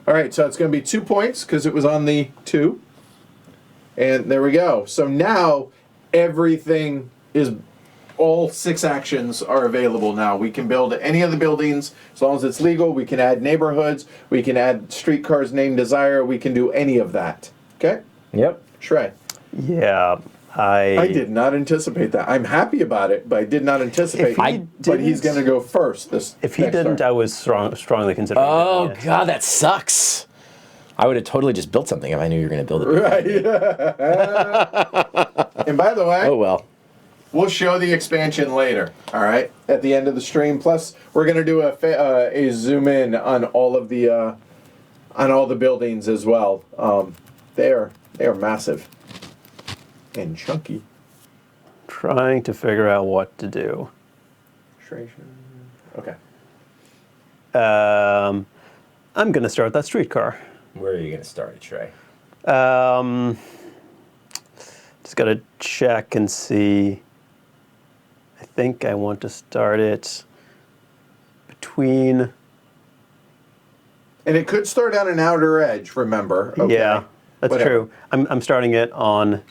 All right, so it's going to be 2 points because it was on the 2. And there we go. So now everything is, all 6 actions are available now. We can build any of the buildings as long as it's legal. We can add neighborhoods. We can add streetcars named Desire. We can do any of that. Okay? Yep. Shrey. Yeah, I did not anticipate that. I'm happy about it, but I did not anticipate. If he but he's didn't- going to go first. If he next didn't, turn. I was strongly considering. Oh, doing it. God, that sucks. I would have totally just built something if I knew you were going to build it. Right. And by the way, Oh, well. we'll show the expansion later. All right, at the end of the stream. Plus, we're going to do a zoom in on all of the on all the buildings as well. They are massive and chunky. Trying to figure out what to do. Okay. I'm going to start that streetcar. Where are you going to start it, Trey? Just got to check and see. I think I want to start it between. And it could start on an outer edge, remember? Okay. Yeah, that's Whatever. true. I'm starting it on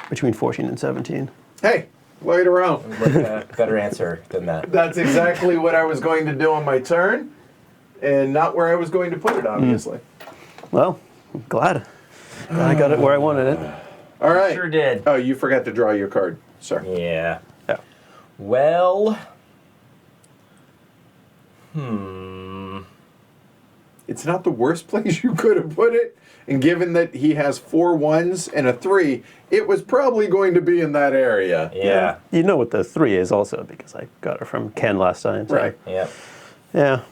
between 14 and 17. Hey, wait around. Like a better answer than that. That's exactly what I was going to do on my turn, and not where I was going to put it, obviously. Well, I'm glad I got it where I wanted it. All right. Sure did. Oh, you forgot to draw your card, sir. Yeah. Yeah. Well. It's not the worst place you could have put it, and given that he has 4 1s and a 3, it was probably going to be in that area. Yeah. You know what the 3 is also because I got it from Ken last time. So. Right. Yeah. Yeah.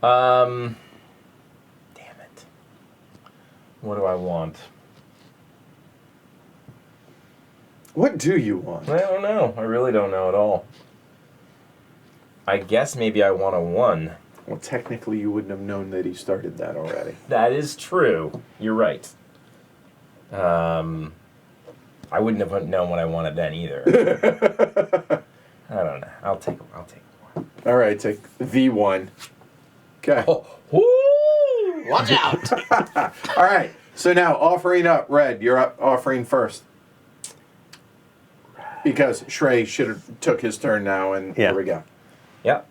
Damn it. What do I want? What do you want? I don't know. I really don't know at all. I guess maybe I want a 1. Well, technically, you wouldn't have known that he started that already. That is true. You're right. I wouldn't have known what I wanted then either. I don't know. I'll take 1. All right, take the 1. Okay. Oh, woo! Watch out! All right. So now, offering up, Red, you're up offering first. Because Shrey should have took his turn now, and Yeah. here we go. Yep.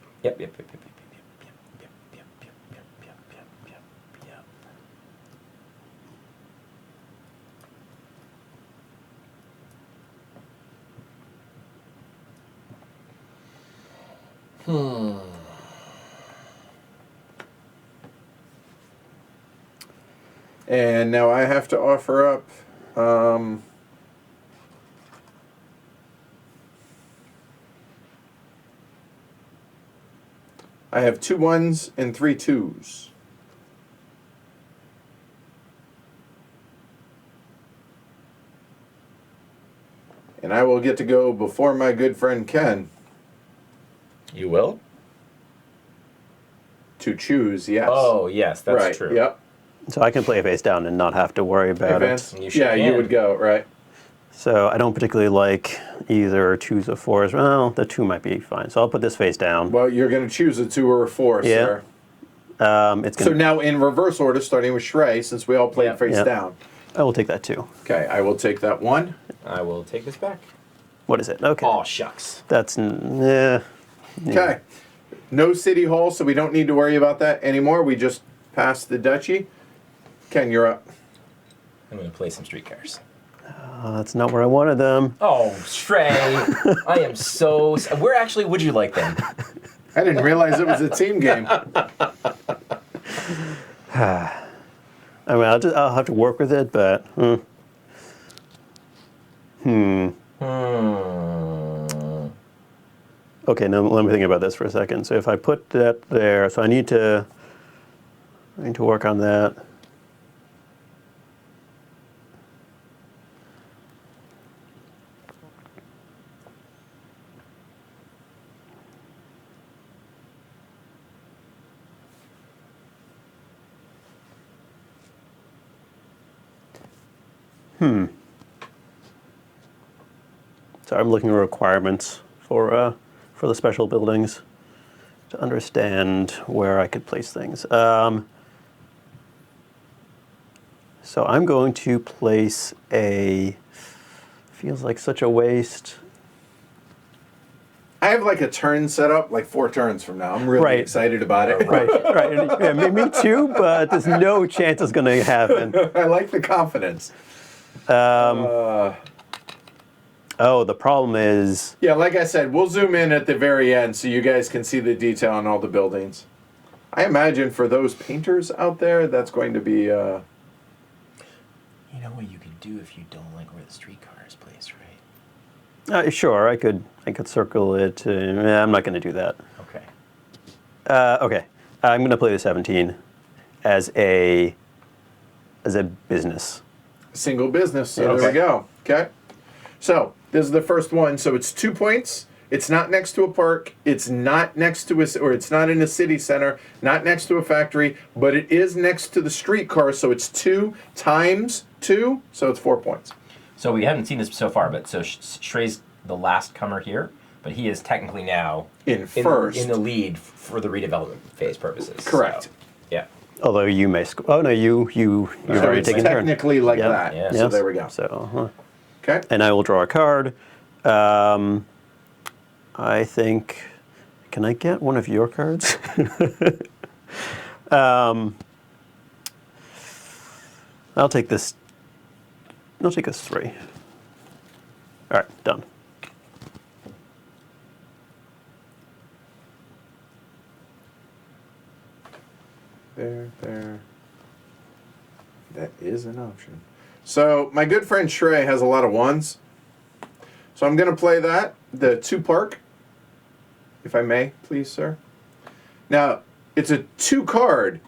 And now I have to offer up. I have 2 1s and 3 2s. And I will get to go before my good friend Ken You will? to choose, yes. Oh, yes, that's right. true. Yep. So I can play face down and not have to worry about Advance. it. You sure Yeah, you can. would go, right. So I don't particularly like either 2s or 4s. Well, the 2 might be fine. So I'll put this face down. Well, you're going to choose a 2 or a 4, Yeah. sir. It's So gonna. now in reverse order, starting with Shrey, since we all played Yep. face Yep. down. I will take that 2. Okay, I will take that 1. I will take this back. What is it? Okay. Oh, shucks. That's yeah. Okay. No city hall, so we don't need to worry about that anymore. We just passed the duchy. Ken, you're up. I'm going to play some streetcars. That's not where I wanted them. Oh, Shrey. I am so... Where actually would you like them? I didn't realize it was a team game. I mean, I'll have to work with it, but Okay, now let me think about this for a second. So if I put that there, so I need to work on that. So I'm looking at requirements for the special buildings to understand where I could place things. So I'm going to place a, feels like such a waste. I have like a turn set up, like 4 turns from now. I'm really Right. excited about it. Right, right. Yeah, me too, but there's no chance it's going to happen. I like the confidence. Oh, the problem is, Yeah, like I said, we'll zoom in at the very end so you guys can see the detail on all the buildings. I imagine for those painters out there, that's going to be... You know what you could do if you don't like where the streetcar is placed, right? sure, I could circle it. I'm not going to do that. Okay. Okay, I'm going to play the 17 as a business. Single business. So Okay. there we go. Okay. So this is the first one. So it's 2 points It's not next to a park. It's not next to or it's not in a city center. Not next to a factory, but it is next to the streetcar. So it's 2 times 2. So it's 4 points. So we haven't seen this so far, but so Shrey's the last comer here, but he is technically now In first. in the lead for the redevelopment phase purposes. Correct. So, yeah. Although you may. Oh no, you've So already it's taken turn. technically like Yep. that. Yeah. So Yes. there we go. So, Okay. and I will draw a card. I think. Can I get one of your cards? I'll take this. I'll take this 3. All right, done. There. That is an option. So my good friend Shrey has a lot of 1s. So I'm going to play that, the 2 park, if I may, please, sir. Now, it's a 2 card,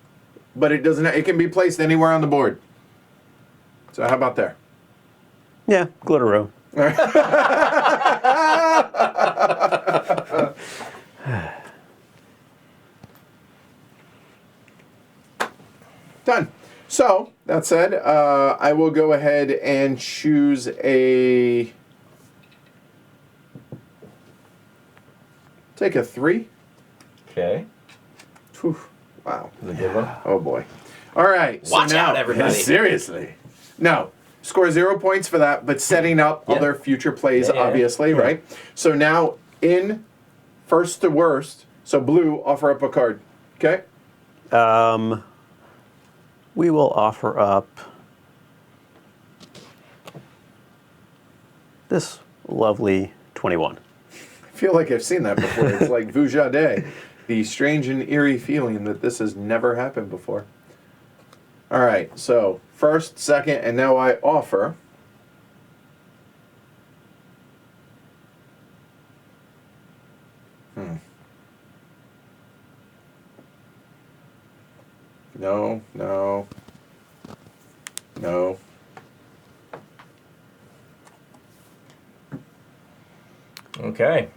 but it doesn't. It can be placed anywhere on the board. So how about there? Yeah, glitter row. Done. So, that said, I will go ahead and choose a... Take a 3. Okay. Whew. Wow. The good one. Oh, boy. All right. Watch so now, out, everybody. Seriously. No. Score 0 points for that, but setting up Yeah. other future plays, Yeah. obviously, right? So now, in first to worst, so blue, offer up a card. Okay? We will offer up this lovely 21. I feel like I've seen that before. It's like Vujade, the strange and eerie feeling that this has never happened before. All right, so first, second, and now I offer. No. Okay.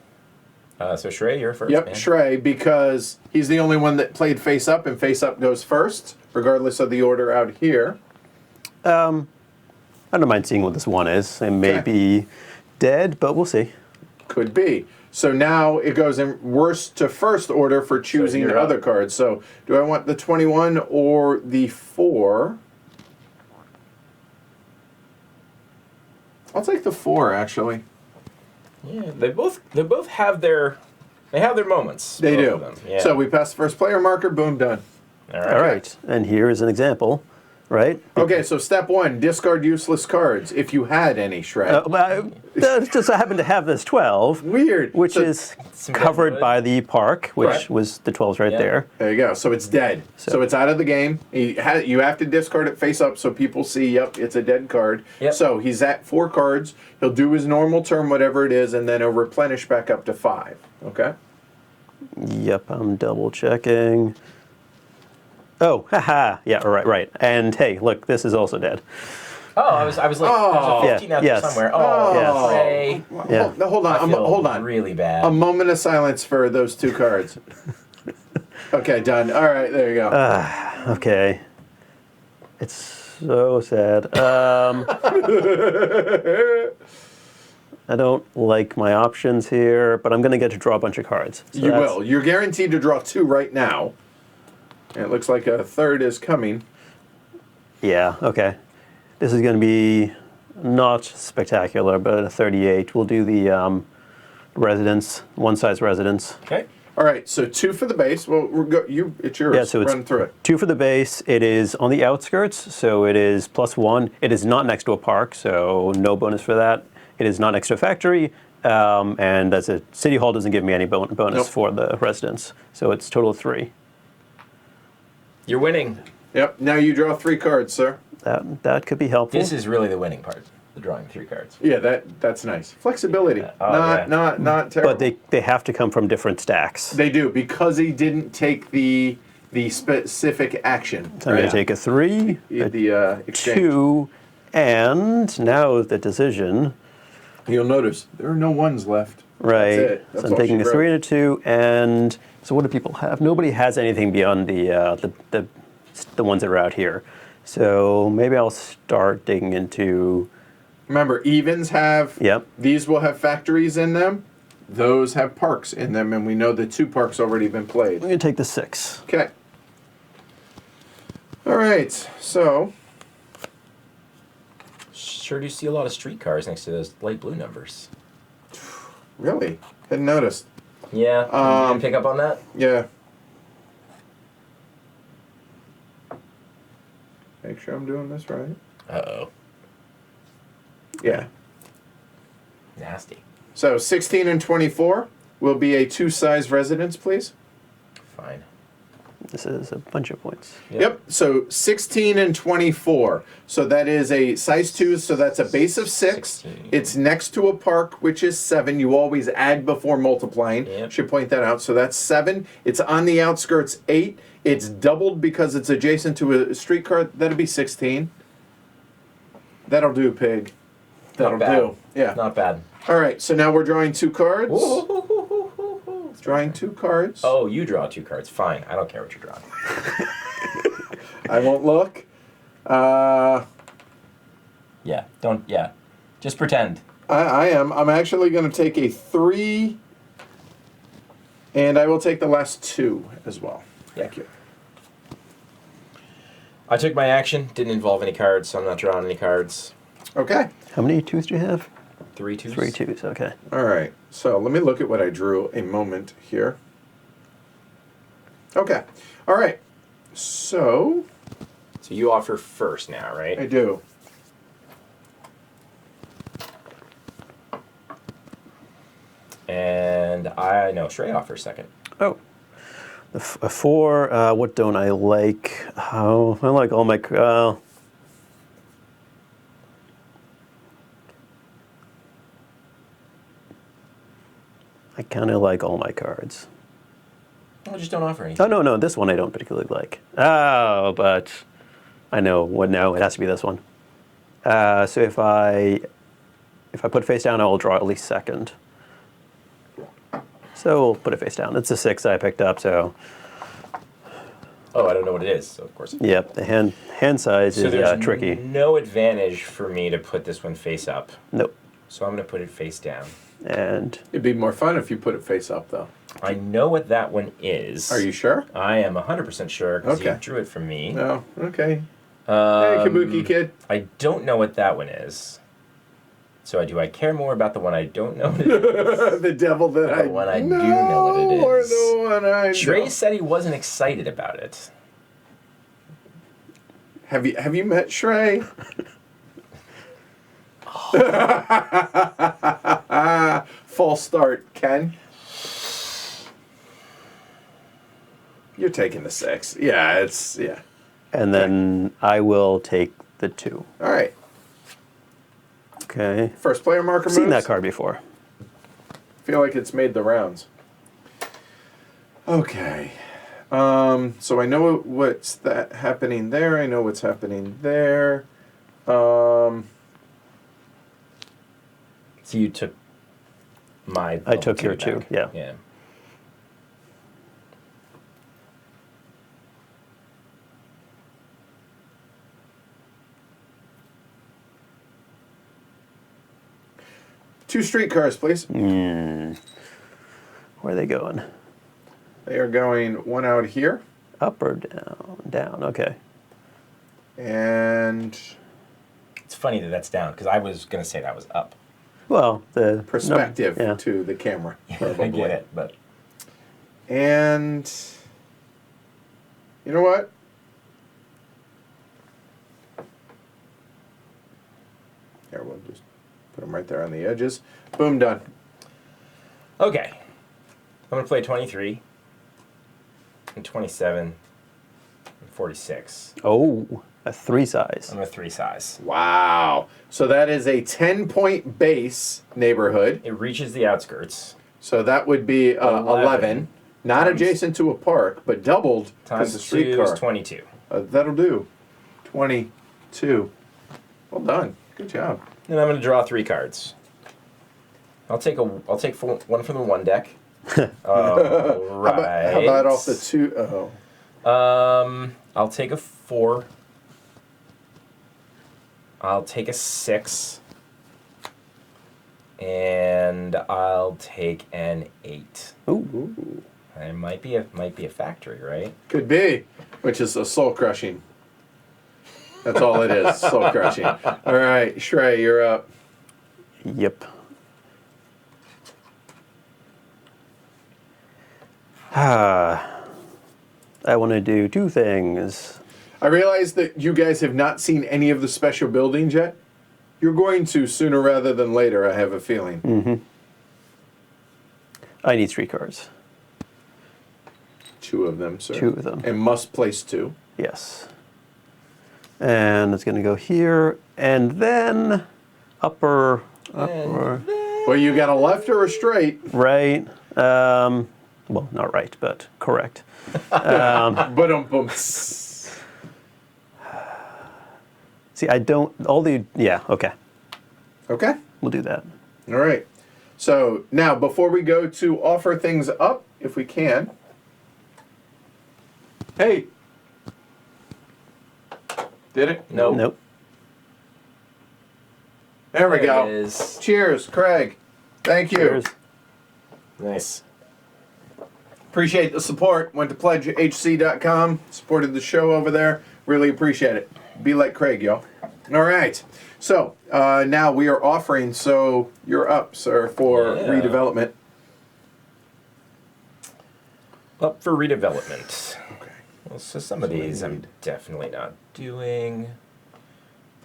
So Shrey, you're first. Yep, man. Shrey, because he's the only one that played face up, and face up goes first, regardless of the order out here. I don't mind seeing what this 1 is. It may Okay. be dead, but we'll see. Could be. So now it goes in worst to first order for choosing you're up. other cards. So do I want the 21 or the 4? I'll take the 4, actually. Yeah, they both have their moments. They both do. of them. Yeah. So we pass the first player marker, boom, done. All right. All right, and here is an example, right? Okay, so step 1, discard useless cards, if you had any, Shrek. Just I happen to have this 12. Weird. Which So- is Some covered deadwood. by the park, which Right. was the 12s right Yeah. there. There you go. So it's dead. So it's out of the game. You have to discard it face up so people see, yep, it's a dead card. Yep. So he's at 4 cards. He'll do his normal turn, whatever it is, and then he'll replenish back up to 5. Okay? Yep, I'm double checking. Oh, haha. Yeah, right. And hey, look, this is also dead. Oh, I was like, there's a 15 out there yes. somewhere. Oh, Yes. Shrey. Yeah. Hold on. I feel Hold on. really bad. A moment of silence for those 2 cards. Okay, done. All right, there you go. Okay. It's so sad. I don't like my options here, but I'm going to get to draw a bunch of cards. So You that's- will. You're guaranteed to draw 2 right now. And it looks like a 3rd is coming. Yeah, okay. This is going to be not spectacular, but a 38. We'll do the residence, one-size residence. Okay. All right, so 2 for the base. Well, it's yours. Yeah, so it's Run through it. 2 for the base. It is on the outskirts, so it is +1. It is not next to a park, so no bonus for that. It is not next to a factory, and as a city hall doesn't give me any bonus Nope. for the residence. So it's total of 3. You're winning. Yep. Now you draw 3 cards, sir. That could be helpful. This is really the winning part. The drawing 3 cards. Yeah, that's nice. Flexibility. Oh, not yeah. not terrible. But they have to come from different stacks. They do, because he didn't take the specific action. So I'm going to take a 3, the exchange. 2, and now the decision. You'll notice there are no 1s left. Right. That's it. That's so I'm all taking she a 3 wrote. and a 2, and so what do people have? Nobody has anything beyond the ones that are out here. So maybe I'll start digging into. Remember, evens have, Yep. these will have factories in them. Those have parks in them, and we know the 2 parks already been played. I'm gonna take the 6. Okay. All right, so Sure do see a lot of streetcars next to those light blue numbers. really, hadn't noticed. Yeah, you didn't pick up on that? Yeah. Make sure I'm doing this right. Uh-oh. Yeah. Nasty. So 16 and 24 will be a 2-size residence, please. Fine. This is a bunch of points. Yep. So 16 and 24. So that is a size 2. So that's a base of 6. 16. It's next to a park, which is 7. You always add before multiplying. Yep. Should point that out. So that's 7. It's on the outskirts, 8. It's doubled because it's adjacent to a streetcar. That'll be 16. That'll do, pig. That'll Not bad. do. Yeah. Not bad. All right. So now we're drawing 2 cards. Ooh. Drawing 2 cards. Oh, you draw 2 cards. Fine. I don't care what you're drawing. I won't look. Yeah. Don't. Yeah. Just pretend. I am. I'm actually going to take a 3, and I will take the last 2 as well. Thank you. I took my action. Didn't involve any cards, so I'm not drawing any cards. Okay. How many 2s do you have? 3 2s. 3 2s. Okay. All right. So let me look at what I drew a moment here. Okay. All right. So So you offer first now, right? I do. And I know Shrey offers second. Oh. A 4. What don't I like? Oh, I like all my. I kind of like all my cards. Well, just don't offer anything. Oh, no, this one I don't particularly like. Oh, but I know what now. It has to be this one. So if I put face down, I will draw at least second. So we'll put it face down. It's a 6 I picked up, so Oh, I don't know what it is, so of course. yep, the hand size So is there's tricky. no advantage for me to put this one face up. Nope. So I'm going to put it face down. And It'd be more fun if you put it face up, though. I know what that one is. Are you sure? I am 100% sure because you Okay. drew it from me. No. Okay. Hey, Um, Kabuki kid. I don't know what that one is. So do I care more about the one I don't know what it is? The devil that I The one I do know what it or is. the one I Trey don't. said he wasn't excited about it. Have you met Shrey? False start, Ken. You're taking the 6. Yeah, yeah. then I will take the 2. All right. Okay. First player marker I've seen moves. that card before. Feel like it's made the rounds. Okay. So I know what's happening there. I know what's happening there. So you took my... I took your back. 2, yeah. Yeah. Two streetcars, please. Where are they going? They are going one out here, Up or down? Down, okay. and It's funny that that's down because I was going to say that was up. Well, the perspective yeah. to the camera. I probably. get it, but... And you know what? Here, we'll just put them right there on the edges. Boom, done. Okay. I'm going to play 23 and 27 and 46. Oh, a 3 size. I'm a 3 size. Wow. So that is a 10-point base neighborhood. It reaches the outskirts. So that would be 11. Not Times- adjacent to a park, but doubled because Times the 2 streetcar. is 22. That'll do. 22. Well done. Good job. And I'm going to draw 3 cards. I'll take one from the 1 deck. Right. How about off the 2? Oh. I'll take a 4. I'll take a 6. And I'll take an 8. Ooh. It might be a factory, right? Could be, which is a soul crushing. That's all it is, soul crushing. All right, Shrey, you're up. Yep. I want to do 2 things. I realize that you guys have not seen any of the special buildings yet. You're going to sooner rather than later, I have a feeling. Mm-hmm. I need 3 cards. 2 of them, sir. 2 of them. And must place 2. Yes. And it's going to go here, and then upper, Well, you got a left or a straight. right. Well, not right, but correct. But See, I don't, yeah, okay. Okay. We'll do that. All right. So now, before we go to offer things up, if we can. Hey. Did it? Nope. Nope. There we There go. it is. Cheers, Craig. Thank you. Cheers. Nice. Appreciate the support. Went to pledgehc.com. Supported the show over there. Really appreciate it. Be like Craig, y'all. All right. So now we are offering. So you're up, sir, for Yeah. redevelopment. Up for redevelopment. Okay. Well, so some of these I'm definitely not doing.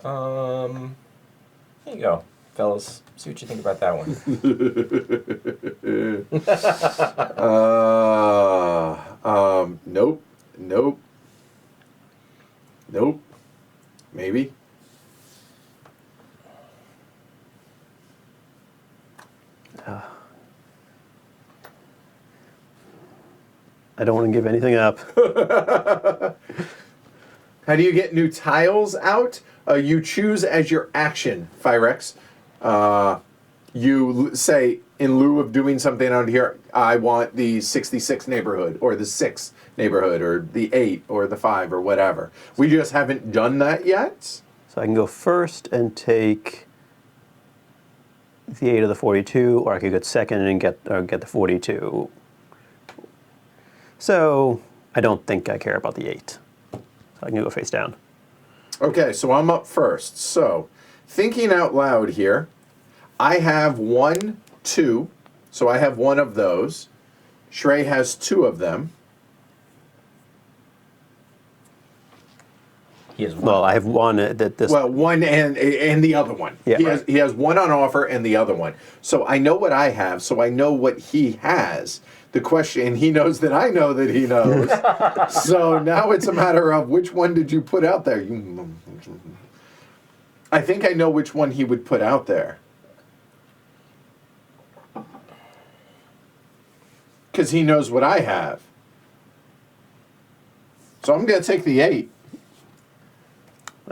Here you go, fellas. See what you think about that one. Nope. Nope. Nope. Maybe. I don't want to give anything up. How do you get new tiles out? You choose as your action, Firex. You say, in lieu of doing something out here, I want the 66 neighborhood, or the 6 neighborhood, or the 8, or the 5, or whatever. We just haven't done that yet. So I can go first and take the 8 of the 42, or I could go second and get the 42. So I don't think I care about the 8. So I can go face down. Okay, so I'm up first. So, thinking out loud here, I have 1, 2, so I have 1 of those. Shrey has 2 of them. He has one. Well, I have one that this. Well, 1 and the other one. Yeah. He has 1 on offer and the other one. So I know what I have, so I know what he has. The question, he knows that I know that he knows. So now it's a matter of which one did you put out there? I think I know which one he would put out there. Because he knows what I have. So I'm going to take the 8.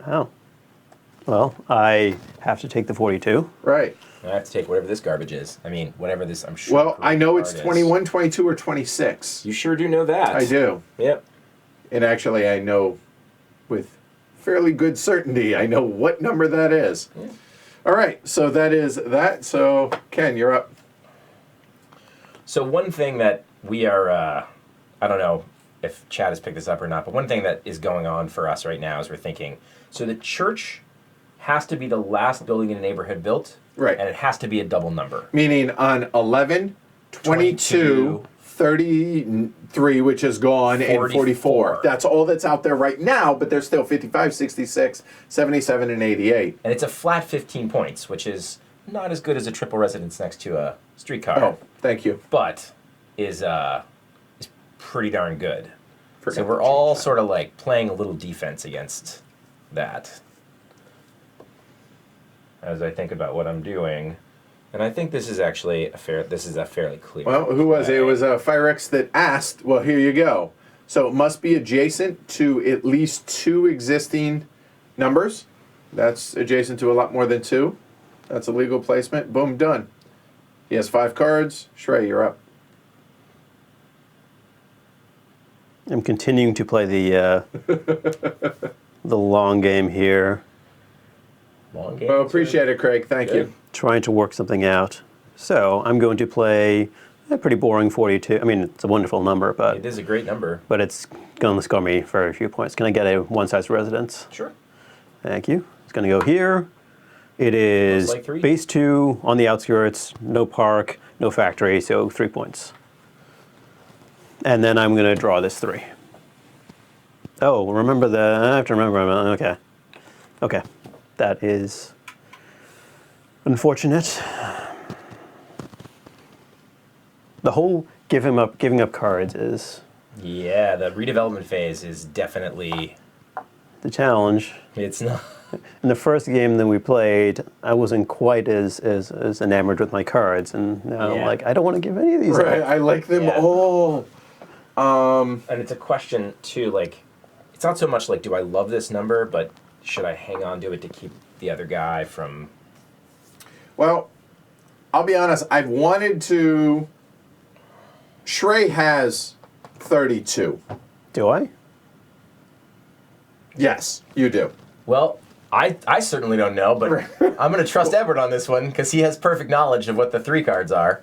Wow. Well, I have to take the 42. Right. I have to take whatever this garbage is. I mean, whatever this, I'm sure. Well, I know it's card is. 21, 22, or 26. You sure do know that. I do. Yep. And actually, I know with fairly good certainty, I know what number that is. Yeah. All right, so that is that. So, Ken, you're up. So one thing that we are, I don't know if Chad has picked this up or not, but one thing that is going on for us right now is we're thinking, so the church has to be the last building in a neighborhood built. Right. And it has to be a double number. Meaning on 11, 22, 33, which is gone, and 44. That's all that's out there right now, but there's still 55, 66, 77, and 88. And it's a flat 15 points, which is not as good as a triple residence next to a streetcar. Oh, thank you. But is pretty darn good. Forgot So to we're change all that. sort of like playing a little defense against that. As I think about what I'm doing, and I think this is actually a fairly clear. Well, who was it? It was Firex that asked. Well, here you go. So it must be adjacent to at least 2 existing numbers. That's adjacent to a lot more than 2. That's a legal placement. Boom, done. He has 5 cards. Shrey, you're up. I'm continuing to play the the long game here, Long game. Well, appreciate it, Craig. Thank you. trying to work something out. So I'm going to play a pretty boring 42. I mean, it's a wonderful number, It is a great number. but it's going to score me for a few points. Can I get a one-size residence? Sure. Thank you. It's going to go here. It is Looks like 3. base 2 on the outskirts, no park, no factory, so 3 points. And then I'm going to draw this 3. Oh, remember I have to remember. Okay. Okay. That is unfortunate. The whole giving up cards is Yeah, the redevelopment phase is definitely. the challenge. It's not. In the first game that we played, I wasn't quite as enamored with my cards, and now I'm Yeah. like, I don't want to give any of these Right, up. I like them Yeah. all. And it's a question too. Like, it's not so much like, do I love this number, but should I hang on to it to keep the other guy from? Well, I'll be honest. I've wanted to. Shrey has 32. Do I? Yes, you do. Well, I certainly don't know, but I'm going to trust Edward on this one because he has perfect knowledge of what the 3 cards are.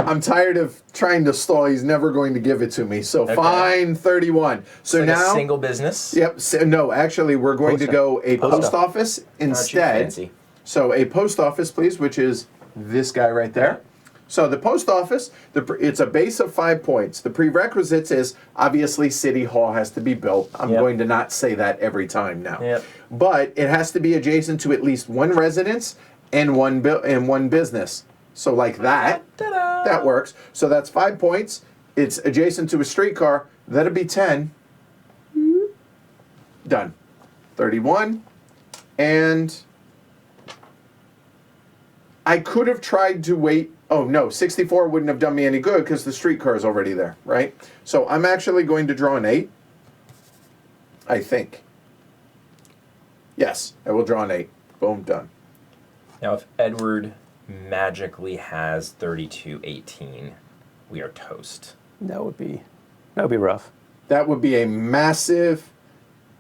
I'm tired of trying to stall. He's never going to give it to me. So Okay. fine, 31. So Like now, a single business. yep. So, no, actually, we're going to go a post office Aren't you instead. fancy? So a post office, please, which is this guy right there. So the post office, it's a base of 5 points. The prerequisites is obviously City Hall has to be built. I'm Yep. going to not say that every time now. Yep. But it has to be adjacent to at least one residence and one business. So like that, Ta-da! that works. So that's 5 points. It's adjacent to a streetcar. That'd be 10. Done. 31. And I could have tried to wait. Oh, no, 64 wouldn't have done me any good because the streetcar is already there, right? So I'm actually going to draw an 8. I think. Yes, I will draw an 8. Boom, done. Now, if Edward magically has 32-18, we are toast. That would be rough. That would be a massive,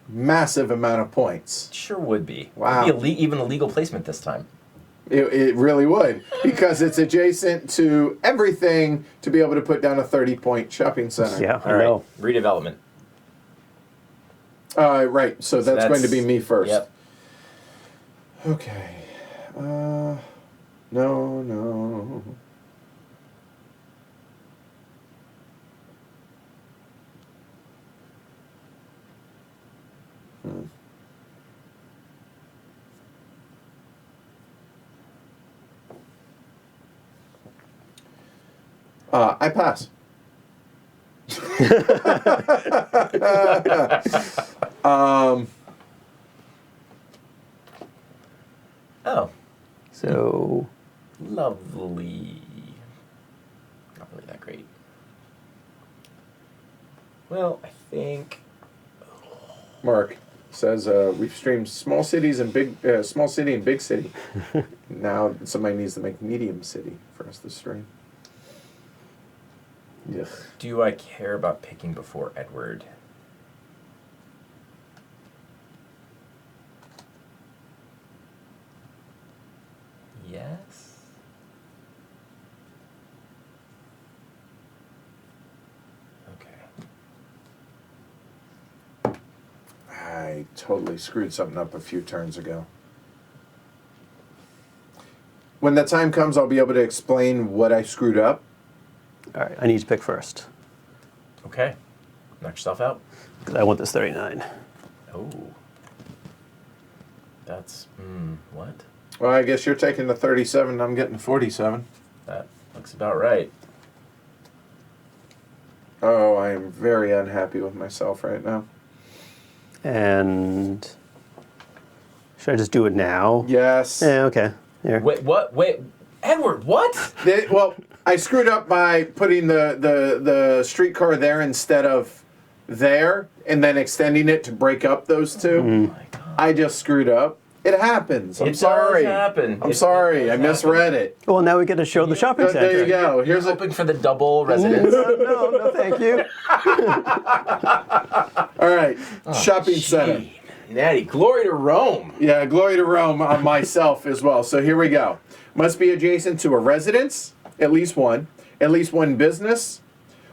massive amount of points. It sure would be. Wow. It'd be even a legal placement this time. It really would, because it's adjacent to everything to be able to put down a 30-point shopping center. Yeah, I All right. know. Redevelopment. Right, so that's going to be me first. Yep. Okay. No. I pass. Oh, So lovely. Not really that great. Well, I think. Mark says we've streamed small city and big city. Now somebody needs to make medium city for us to stream. Ugh. Do I care about picking before Edward? Yes. Okay. I totally screwed something up a few turns ago. When the time comes, I'll be able to explain what I screwed up. all right, I need to pick first Okay. Knock yourself out. because I want this 39. Oh. That's what? Well, I guess you're taking the 37, I'm getting the 47. That looks about right. Oh, I am very unhappy with myself right now. And should I just do it now? Yes. Yeah. Okay. Here. Wait, what? Wait, Edward, what? Well, I screwed up by putting the streetcar there instead of there, and then extending it to break up those two. Oh my God. I just screwed up. It happens. I'm It does sorry. happen. I'm It sorry. does I misread it. Well, now we get to show the shopping center. There you go. Here's Here's a. hoping for the double residence. No, thank you. All right. Shopping center. Gee, Natty, glory to Rome. Yeah, glory to Rome on myself as well. So here we go. Must be adjacent to a residence, at least one business,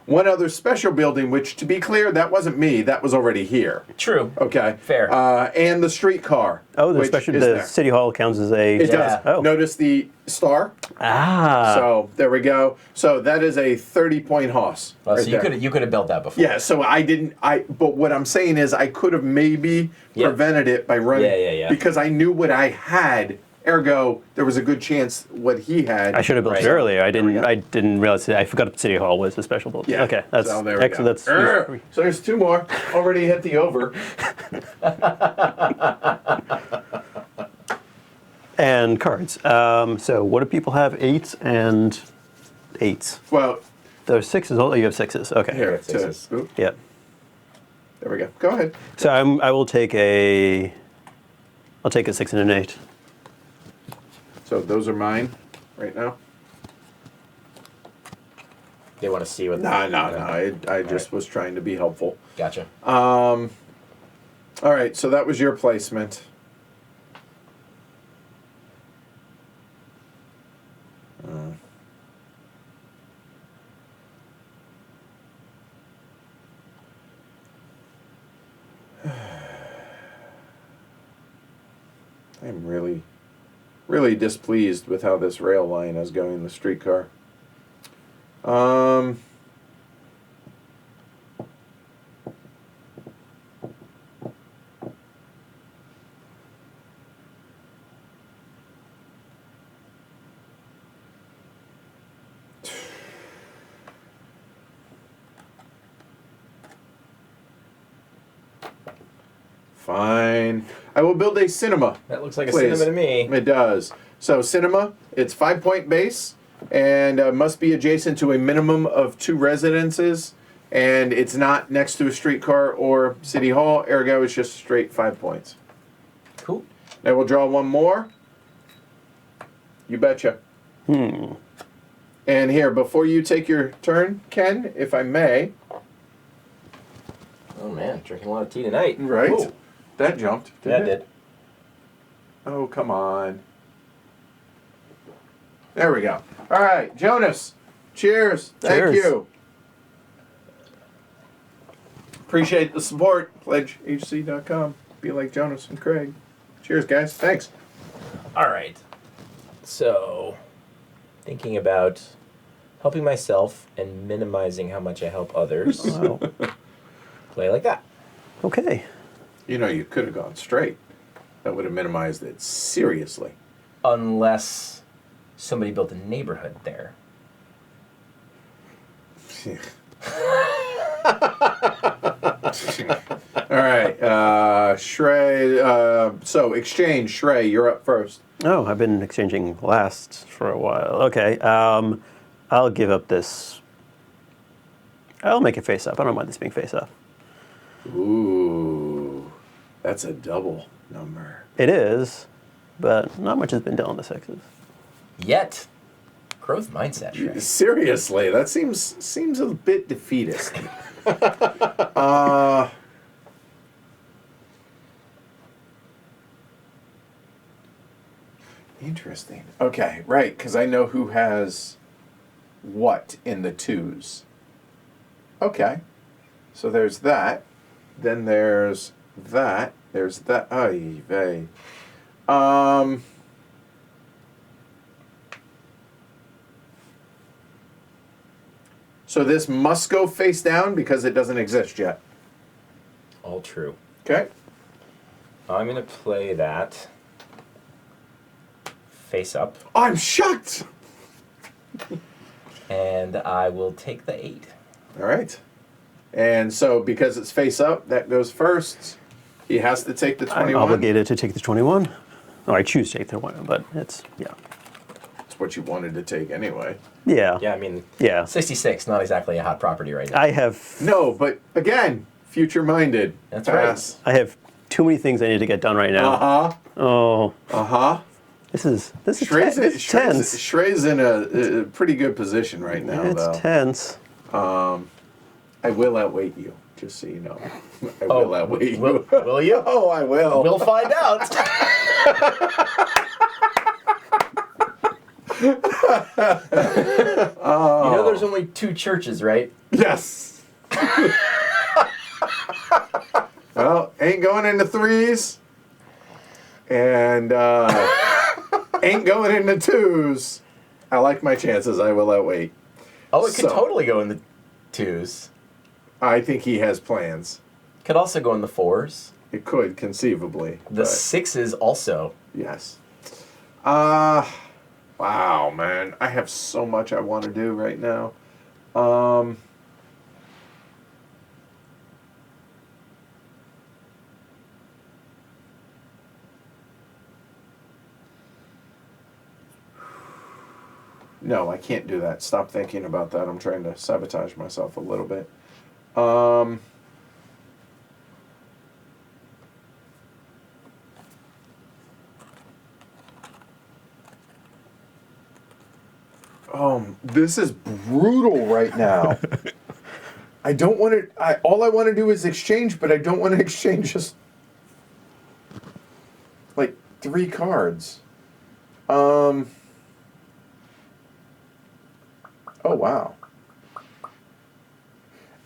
one other special building, which, to be clear, that wasn't me. That was already here. True. Okay. Fair. And the streetcar. Oh, which is the there. city hall counts as a. It does. Oh. Notice the star. So there we go. So that is a 30-point hoss. Well, right so there. you could have built that before. Yeah, so I didn't. But what I'm saying is, I could have maybe Yeah. prevented it by running. Yeah. Because I knew what I had. Ergo, there was a good chance what he had. I should have built Right. it earlier. I we go. didn't realize it. I forgot City Hall was a special building. Yeah. Okay, that's so there we excellent. go. So there's two more. Already hit the over. And cards. So what do people have? 8s and 8s. Well, There's 6s. Oh, you have 6s. Okay. here. Sixes. Oop, Yep. there we go. Go ahead. So I will take a. I'll take a 6 and an 8. So those are mine right now. They want to see what. No. I just was trying to be helpful. Gotcha. All right. So that was your placement. I'm really displeased with how this rail line is going, the streetcar. Fine. I will build a cinema. That looks like a Please. cinema to me. It does. So cinema, it's 5-point base, and must be adjacent to a minimum of 2 residences, and it's not next to a streetcar or city hall. Ergo, it's just straight 5 points. Cool. Now we'll draw one more. You betcha. And here, before you take your turn, Ken, if I may. Oh man, drinking a lot of tea tonight. Right. Ooh. That jumped. Yeah, Didn't it did. Oh, come on. There we go. All right, Jonas. Cheers. Thank Cheers. you. Appreciate the support. PledgeHC.com. Be like Jonas and Craig. Cheers, guys. Thanks. All right. So, thinking about helping myself and minimizing how much I help others. Wow. Play like that. Okay. You know, you could have gone straight. That would have minimized it seriously. Unless somebody built a neighborhood there. All right. Shrey. So, exchange. Shrey, you're up first. Oh, I've been exchanging last for a while. Okay. I'll give up this. I'll make it face up. I don't mind this being face up. Ooh. That's a double number. It is, but not much has been done on the 6s. Yet, growth mindset. Shrey. Seriously, that seems a bit defeatist. Interesting. Okay, right, because I know who has what in the 2s. Okay, so there's that. Then there's that. There's that. Ay vey. So this must go face down because it doesn't exist yet. All true. Okay. I'm going to play that face up, I'm shocked. and I will take the 8. All right. And so because it's face up, that goes first. He has to take the 21. I'm obligated to take the 21. Oh, I choose to take the 21, but it's, yeah. It's what you wanted to take anyway. Yeah. Yeah, I mean, Yeah. 66, not exactly a hot property right now. I have No, but again, future-minded. That's Pass. I have too many things I need to get done right now. Oh, this is Shrey's tense. Shrey's in a pretty good position right now, It's though. tense. I will outweight you, just so you know. I will outweigh you. Will you? Oh, I will. We'll find out. You know there's only 2 churches, right? Yes. Well, ain't going into 3s, and ain't going into 2s. I like my chances. I will outweight. Oh, it could So- totally go in the 2s. I think he has plans. Could also go in the 4s. It could, conceivably. The but 6s also. yes. Wow, man. I have so much I want to do right now. No, I can't do that. Stop thinking about that. I'm trying to sabotage myself a little bit. This is brutal right now. I don't want to. All I want to do is exchange, but I don't want to exchange just like 3 cards. Oh wow.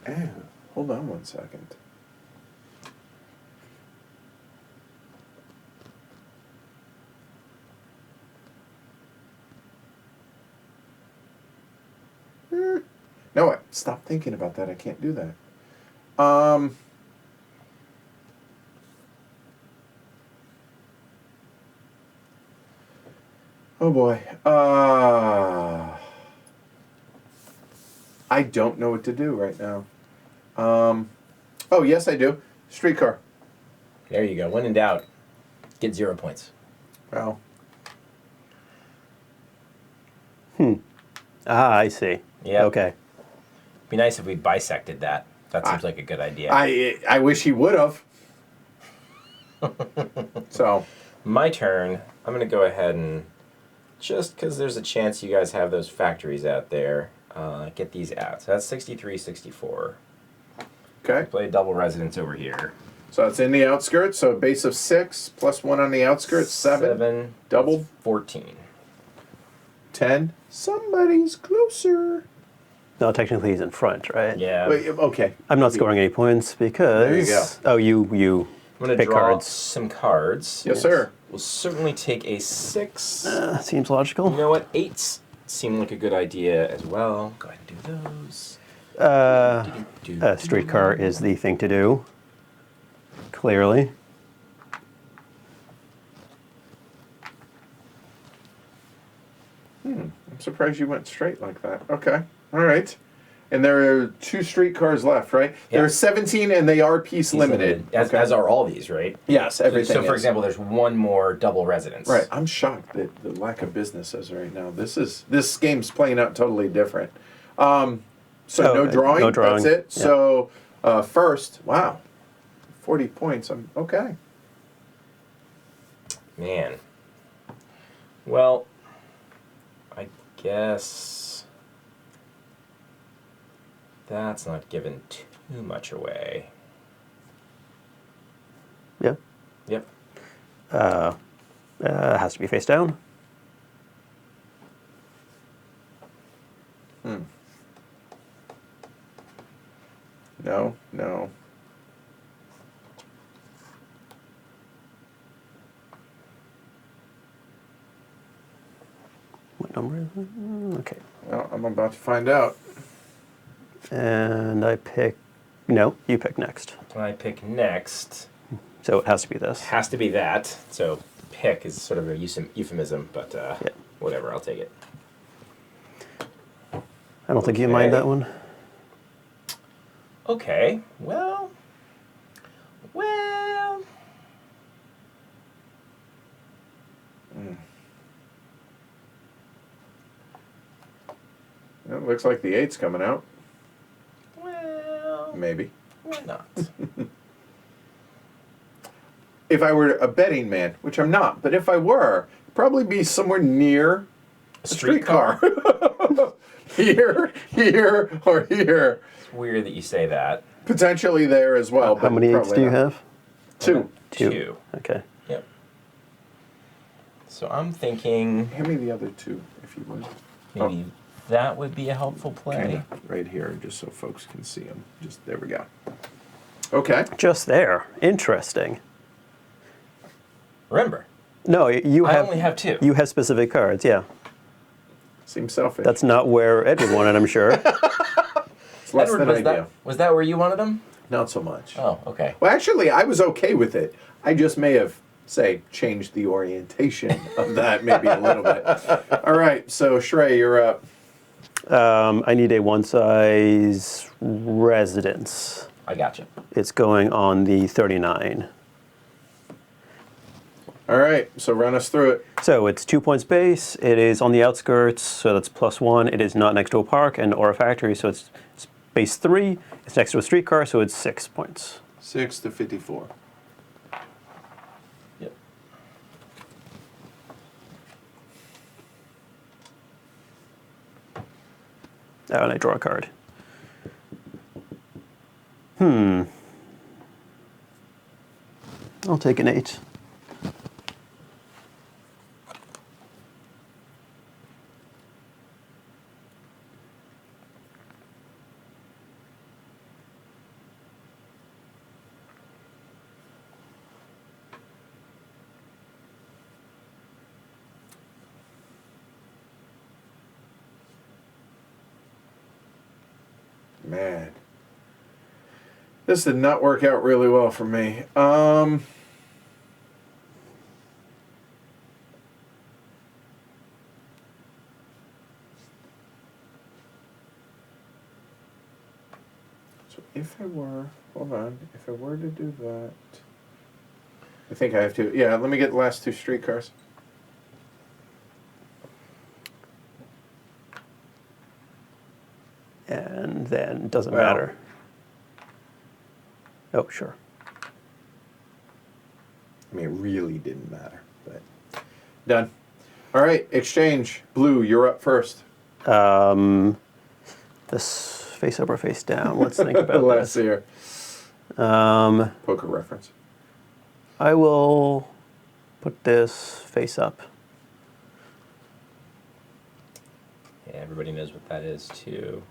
Oh, hold on one second. No, stop thinking about that. I can't do that. Oh boy. I don't know what to do right now. Oh, yes, I do. Streetcar. There you go. When in doubt, get 0 points. Well, I see. Yeah. Okay. Be nice if we bisected that. That seems like a good idea. I wish he would have. So, My turn. I'm going to go ahead and, just because there's a chance you guys have those factories out there, get these out. So that's 63, 64. okay. Play a double residence over here. So it's in the outskirts. So a base of 6 plus 1 on the outskirts, 7. Double. 14. 10. Somebody's closer. No, technically he's in front, right? Yeah. Wait, okay. I'm not scoring any points because. There you go. Oh, you I'm going to pick draw cards. some cards. Yes, sir. We'll certainly take a 6. Seems logical. You know what? 8s seem like a good idea as well. Go ahead and do those. Streetcar is the thing to do. Clearly. I'm surprised you went straight like that. Okay. All right. And there are 2 streetcars left, right? There Yeah. are 17 and they are piece limited. As, Okay. as are all these, right? Yes, everything So, for is. example, there's 1 more double residence. Right. I'm shocked at the lack of businesses right now. This game's playing out totally different. So no drawing. no drawing. That's it. Yeah. So first, wow, 40 points. I'm okay. Man. Well, I guess that's not giving too much away. Yeah. Yep. Has to be face down. No, no. What number is it? Okay. Well, I'm about to find out. And I pick. No, you pick next. When I pick next, So it has to be this. has to be that. So pick is sort of a euphemism, but whatever, I'll take it. I don't think you mind Okay. that one. Okay, well. It looks like the 8's coming out. Well, Maybe. why not? if I were a betting man, which I'm not, but if I were, probably be somewhere near a streetcar. Here, or here. It's weird that you say that. Potentially there as well. How but many 8s probably do you not. have? Two. Two. Okay. Yep. So I'm thinking Hand me the other two, if you would. maybe that would be a helpful play. Kinda right here, just so folks can see them. Just there we go. Okay. Just there. Interesting. Remember, No, you I have. only have two. You have specific cards. Yeah. Seems selfish. That's not where Edward wanted, I'm sure. It's less Edward, than was ideal. was that where you wanted them? Not so much. Oh, okay. Well, actually, I was okay with it. I just may have, say, changed the orientation of that maybe a little bit. All right, so Shrey, you're up. I need a one-size residence. I gotcha. It's going on the 39. All right, so run us through it. So it's 2 points base. It is on the outskirts, so that's +1. It is not next to a park and or a factory, so it's base 3. It's next to a streetcar, so it's 6 points. 6 to 54. Yep. Oh, and I draw a card. I'll take an 8. Man. This did not work out really well for me. So if I were, hold on, if I were to do that, I think I have to, yeah, let me get the last two streetcars. And then it doesn't Well. matter. Oh, sure. I mean, it really didn't matter, but done. All right, exchange. Blue, you're up first. This face up or face down. Let's think about Let's this. see here. Um, Poker reference. I will put this face up. Yeah, everybody knows what that is too.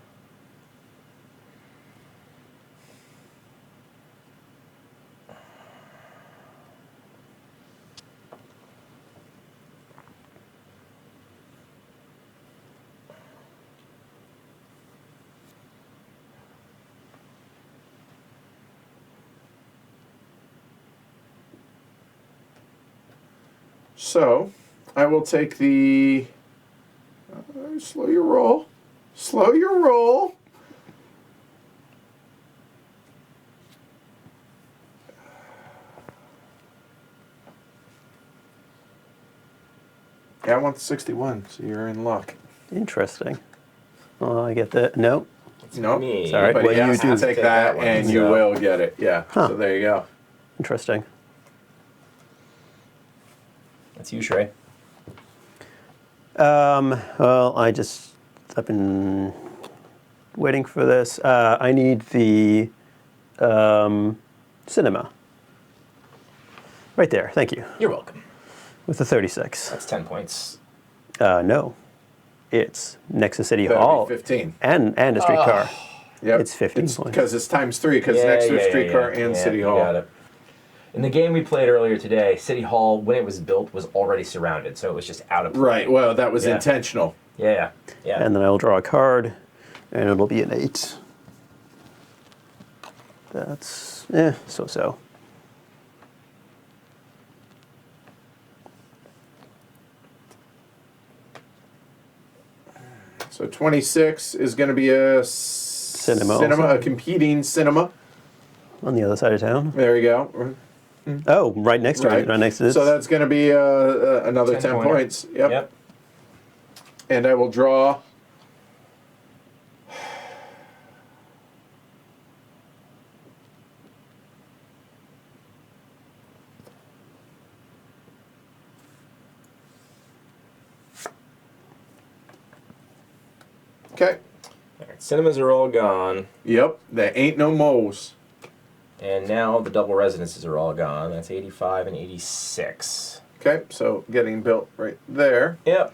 So, I will take the. Slow your roll. Slow your roll. Yeah, I want the 61, so you're in luck. Interesting. Well, I get that. No. Nope. Me. Sorry. But Well, you you have to do take take that, that one, and you so- will get it. Yeah. Huh. So there you go. Interesting. That's you, Shrey. Well, I've been waiting for this. I need the cinema. Right there. Thank you. You're welcome. With the 36. That's 10 points. No. It's next to City That'd be Hall. 15. And a streetcar. Yep. It's 15 points. Because it's times 3, because next to a streetcar and Yeah, City you Hall. got it. In the game we played earlier today, City Hall, when it was built, was already surrounded, so it was just out of play. Right. Well, that was Yeah. intentional. Yeah. Yeah. And then I'll draw a card, and it'll be an 8. That's, so-so. So 26 is going to be a Cinema cinema, also. a competing cinema. On the other side of town. There you go. Oh, right next to it. Right next to this. So that's going to be another 10 10-pointer. points. Yep. Yep. And I will draw. Okay. All right, cinemas are all gone. Yep. There ain't no moles. And now the double residences are all gone. That's 85 and 86. Okay. So getting built right there. Yep.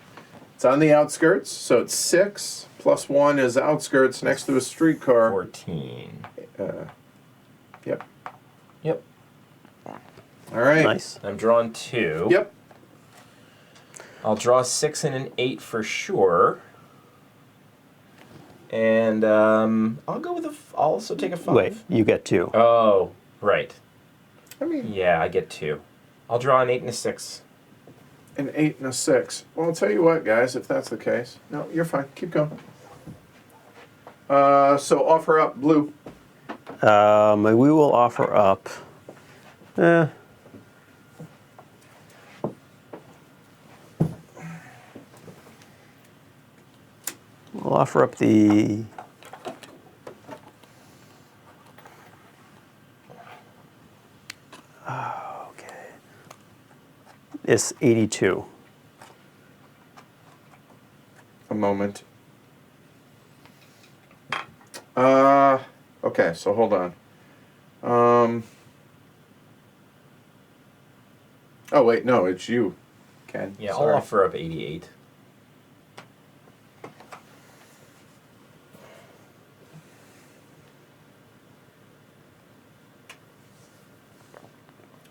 It's on the outskirts, so it's 6 plus 1 is outskirts next to a streetcar. 14. Yep. Yep. All right. Nice. I'm drawing 2. Yep. I'll draw a 6 and an 8 for sure. And I'll go with I'll also take a 5. Wait, you get 2. Oh, right. I mean, Yeah, I get 2. I'll draw an 8 and a 6. an 8 and a 6. Well, I'll tell you what, guys, if that's the case. No, you're fine. Keep going. So offer up blue. We will offer up. We'll offer up the. Okay. It's 82. A moment. Okay, so hold on. Oh, wait, no, it's you, Ken. Yeah, Sorry. I'll offer up 88.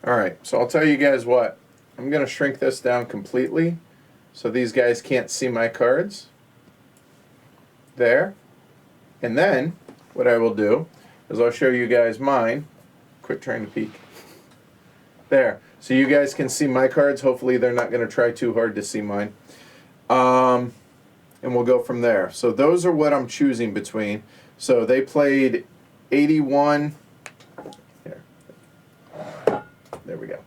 All right, so I'll tell you guys what. I'm going to shrink this down completely so these guys can't see my cards. There. And then what I will do is I'll show you guys mine. Quit trying to peek. There. So you guys can see my cards. Hopefully they're not going to try too hard to see mine. And we'll go from there. So those are what I'm choosing between. So they played 81. Here. There we go.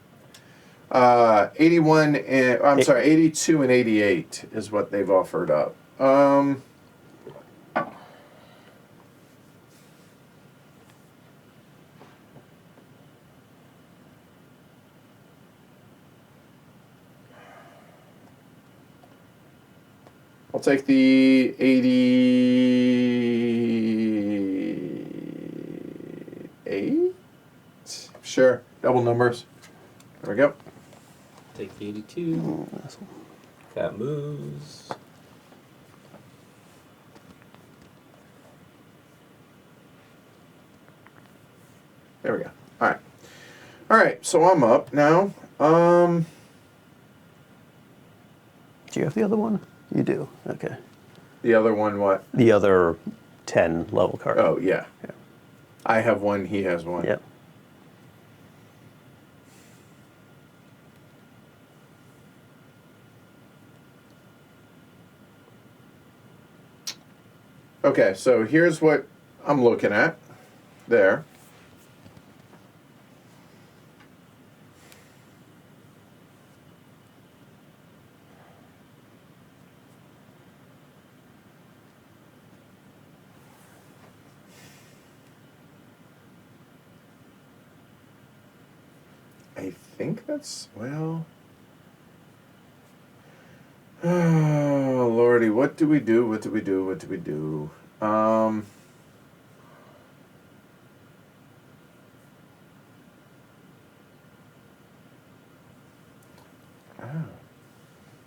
81 and I'm sorry, 82 and 88 is what they've offered up. I'll take the 88. Sure, double numbers. There we go. Take the 82. That moves. There we go. All right. All right, so I'm up now. Do you have the other one? You do. Okay. The other one, what? The other 10 level card. Oh, yeah. I have one, he has one. Yep. Okay, so here's what I'm looking at. There. I think that's, well... Oh, Lordy, what do we do? What do we do? What do we do? Oh,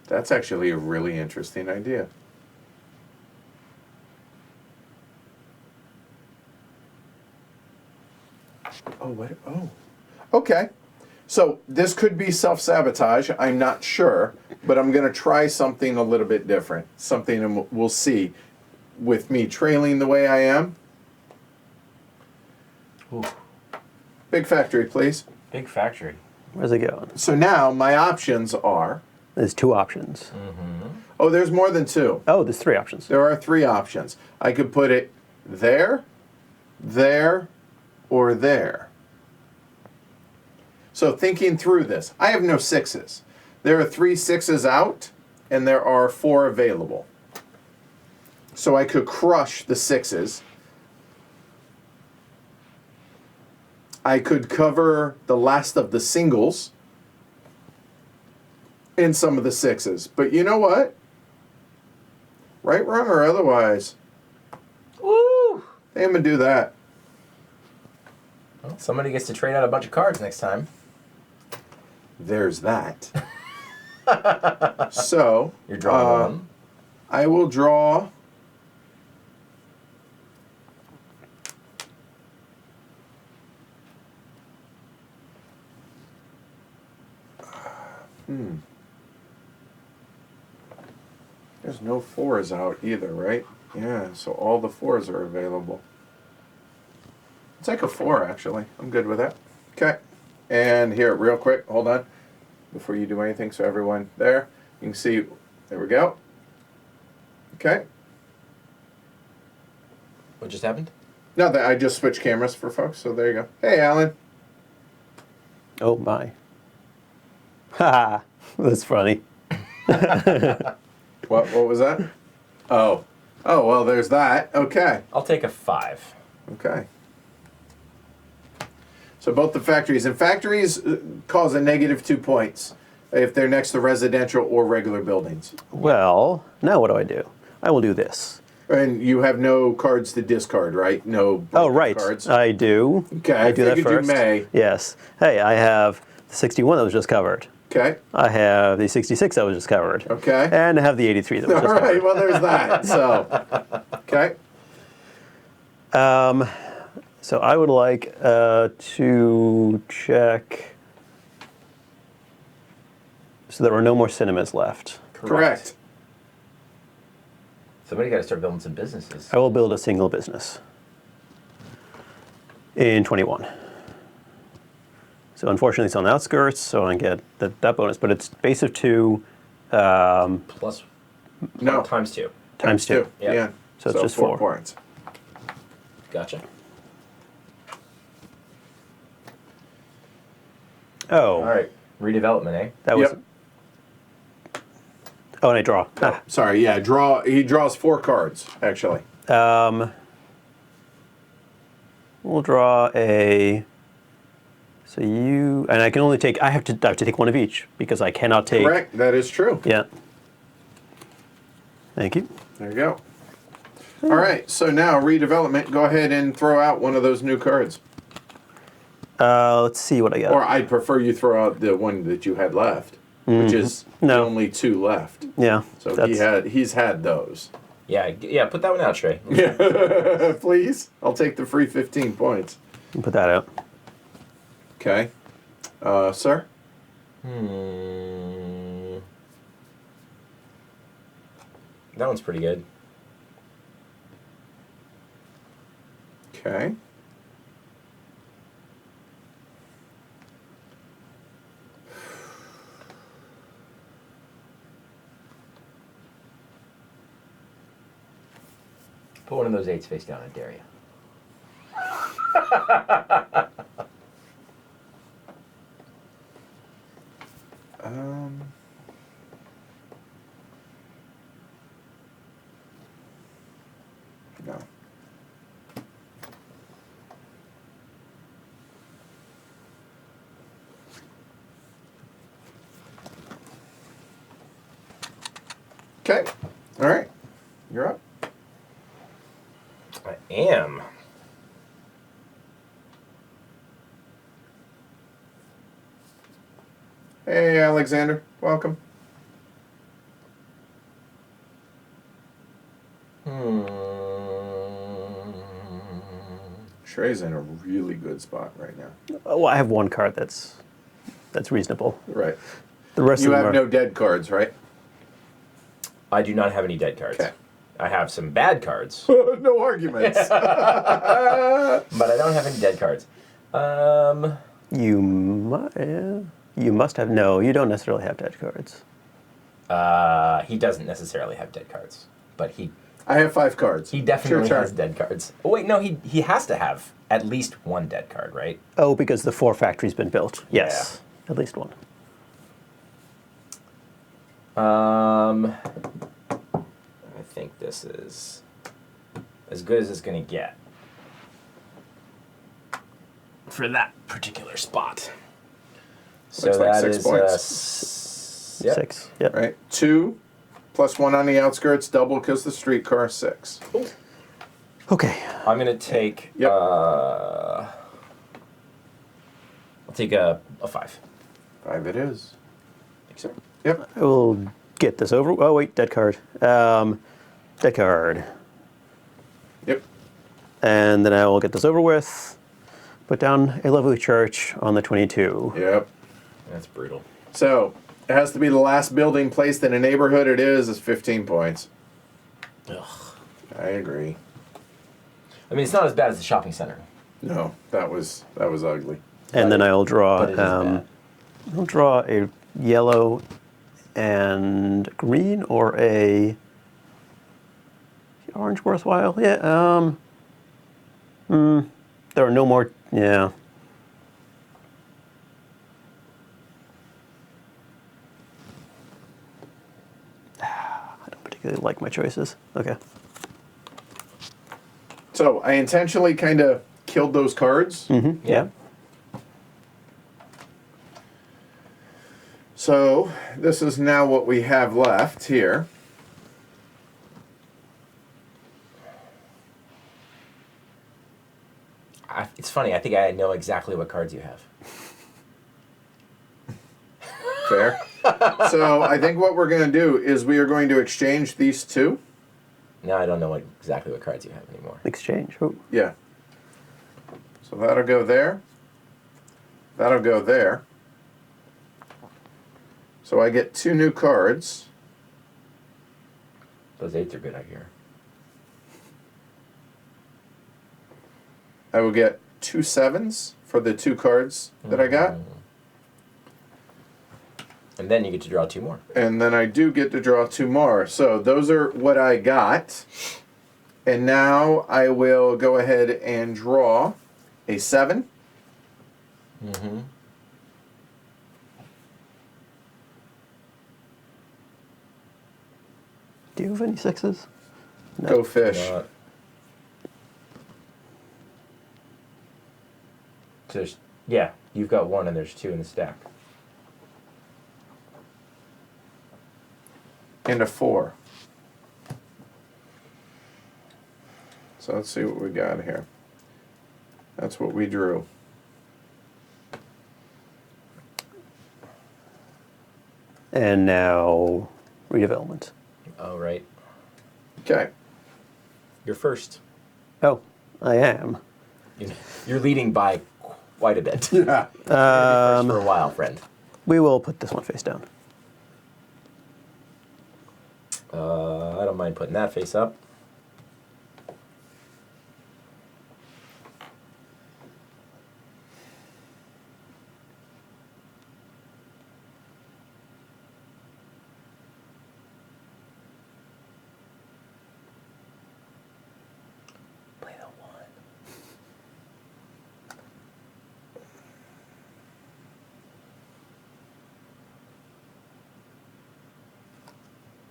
that's actually a really interesting idea. Oh, what? Oh. Okay. So this could be self-sabotage. I'm not sure, but I'm going to try something a little bit different. Something, and we'll see. With me trailing the way I am. Ooh. Big factory, please. Big factory. Where's it going? So now my options are... There's 2 options. Oh, there's more than 2. Oh, there's 3 options. There are 3 options. I could put it there, there, or there. So thinking through this, I have no 6s. There are 3 6s out, and there are 4 available. So I could crush the 6s. I could cover the last of the singles in some of the 6s. But you know what? Right, wrong, or otherwise, Hey, I'm gonna do that. Well, somebody gets to trade out a bunch of cards next time. There's that. So You're drawing one. I will draw. There's no 4s out either, right? Yeah, so all the 4s are available. It's like a 4, actually. I'm good with that. Okay. And here, real quick, hold on. Before you do anything, so everyone there, you can see, there we go. Okay. What just happened? No, I just switched cameras for folks, so there you go. Hey, Alan. Oh, my. Ha! That's funny. What was that? Oh. Oh, well, there's that. Okay. I'll take a 5. Okay. So both the factories. And factories cause a negative 2 points if they're next to residential or regular buildings. Well, now what do I do? I will do this. And you have no cards to discard, right? No. Oh, right. Cards. I do. Okay, I do that figured first. you may. Yes. Hey, I have the 61 that was just covered. Okay. I have the 66 that was just covered. Okay. And I have the 83 that was All just right. covered. Well, there's that. So. Okay. So I would like to check. So there are no more cinemas left. Correct. Somebody got to start building some businesses. I will build a single business in 21. So unfortunately, it's on the outskirts, so I get that bonus. But it's base of 2 Plus No. times 2. times 2. Yep. Yeah. So it's just 4 points. Gotcha. Oh, All right. Redevelopment, eh? that was. Yep. Oh, and I draw. Ah. Sorry. Yeah. He draws 4 cards actually. We'll draw a. So you and I can only take. I have to take one of each because I cannot take. Correct. That is true. Yeah. Thank you. There you go. All right. So now redevelopment. Go ahead and throw out one of those new cards. Let's see what I got. Or I'd prefer you throw out the one that you had left, which is the only 2 left. Yeah. So he's had those. Yeah, put that one out, Trey. Yeah, please. I'll take the free 15 points. Put that out. Okay, sir. That one's pretty good. Okay. Put one of those 8s face down, I dare you. No. Okay. All right. You're up. I am. Hey, Alexander. Welcome. Trey's in a really good spot right now. Well, I have one card that's reasonable. Right. The rest You of them have are. no dead cards, right? I do not have any dead cards. Okay. I have some bad cards, No arguments. but I don't have any dead cards. You must have. No, you don't necessarily have dead cards. He doesn't necessarily have dead cards, but he I have 5 cards. definitely Sure, has dead cards. Oh wait, no, he has to have at least one dead card, right? Oh, because the 4 factory's been built. Yes, at least one. I think this is as good as it's gonna get for that particular spot. So Looks like that 6 is points. yep. 6. Yep. Right. 2 plus 1 on the outskirts, double because the streetcar, 6. Okay. I'm gonna take. Yep. I'll take a 5. 5 it is. Thanks, sir. Yep. I will get this over. Oh wait, dead card. Dead card. Yep. And then I will get this over with. Put down a lovely church on the 22. Yep. That's brutal. So it has to be the last building placed in a neighborhood. It is 15 points. Ugh. I agree. I mean, it's not as bad as the shopping center. No, that was ugly. And then I will draw. But it is bad. I'll draw a yellow and green, or a orange worthwhile. Yeah. There are no more. Yeah. I don't particularly like my choices. Okay. So I intentionally kind of killed those cards. Yeah. So this is now what we have left here. It's funny. I think I know exactly what cards you have. Fair. So I think what we're going to do is we are going to exchange these two. Now I don't know exactly what cards you have anymore. Exchange. Oh. Yeah. So that'll go there. That'll go there. So I get 2 new cards. Those 8s are good, I hear. I will get 2 7s for the 2 cards that I got. And then you get to draw 2 more. And then I do get to draw 2 more. So those are what I got. And now I will go ahead and draw a 7. Mm-hmm. Do you have any 6s? No. Go fish. Yeah, you've got 1 and there's 2 in the stack. And a 4. So let's see what we got here. That's what we drew. And now redevelopment. Oh, right. Okay. You're first. Oh, I am. You're leading by quite a bit. Yeah. First for a while, friend. We will put this one face down. I don't mind putting that face up. Play the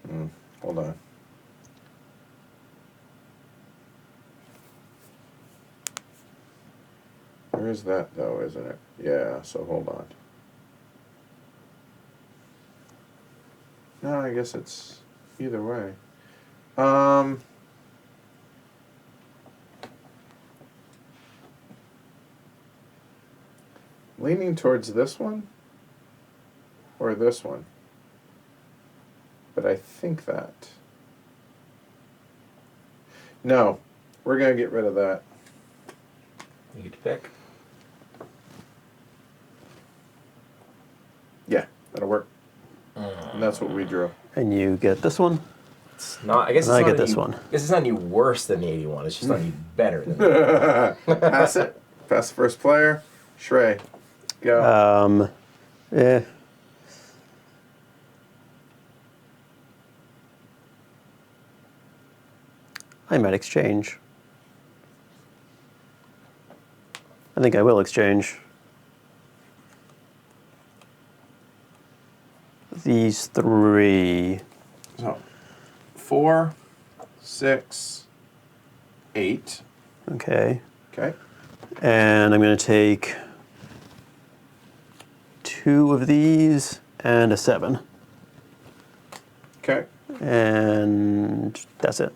1. Hold on. Where is that though, isn't it? Yeah, so hold on. No, I guess it's either way. Leaning towards this one or this one. But I think that. No, we're going to get rid of that. You get to pick. Yeah, that'll work. And that's what we drew. And you get this one. It's not. I guess it's And I not get any, this one. I guess it's not any worse than the 81. It's just not any better than the Pass it. Pass the first player. Shrey. Go. Eh. I might exchange. I think I will exchange. These 3. So, 4, 6, 8. Okay. Okay. And I'm going to take 2 of these and a 7. Okay. And that's it.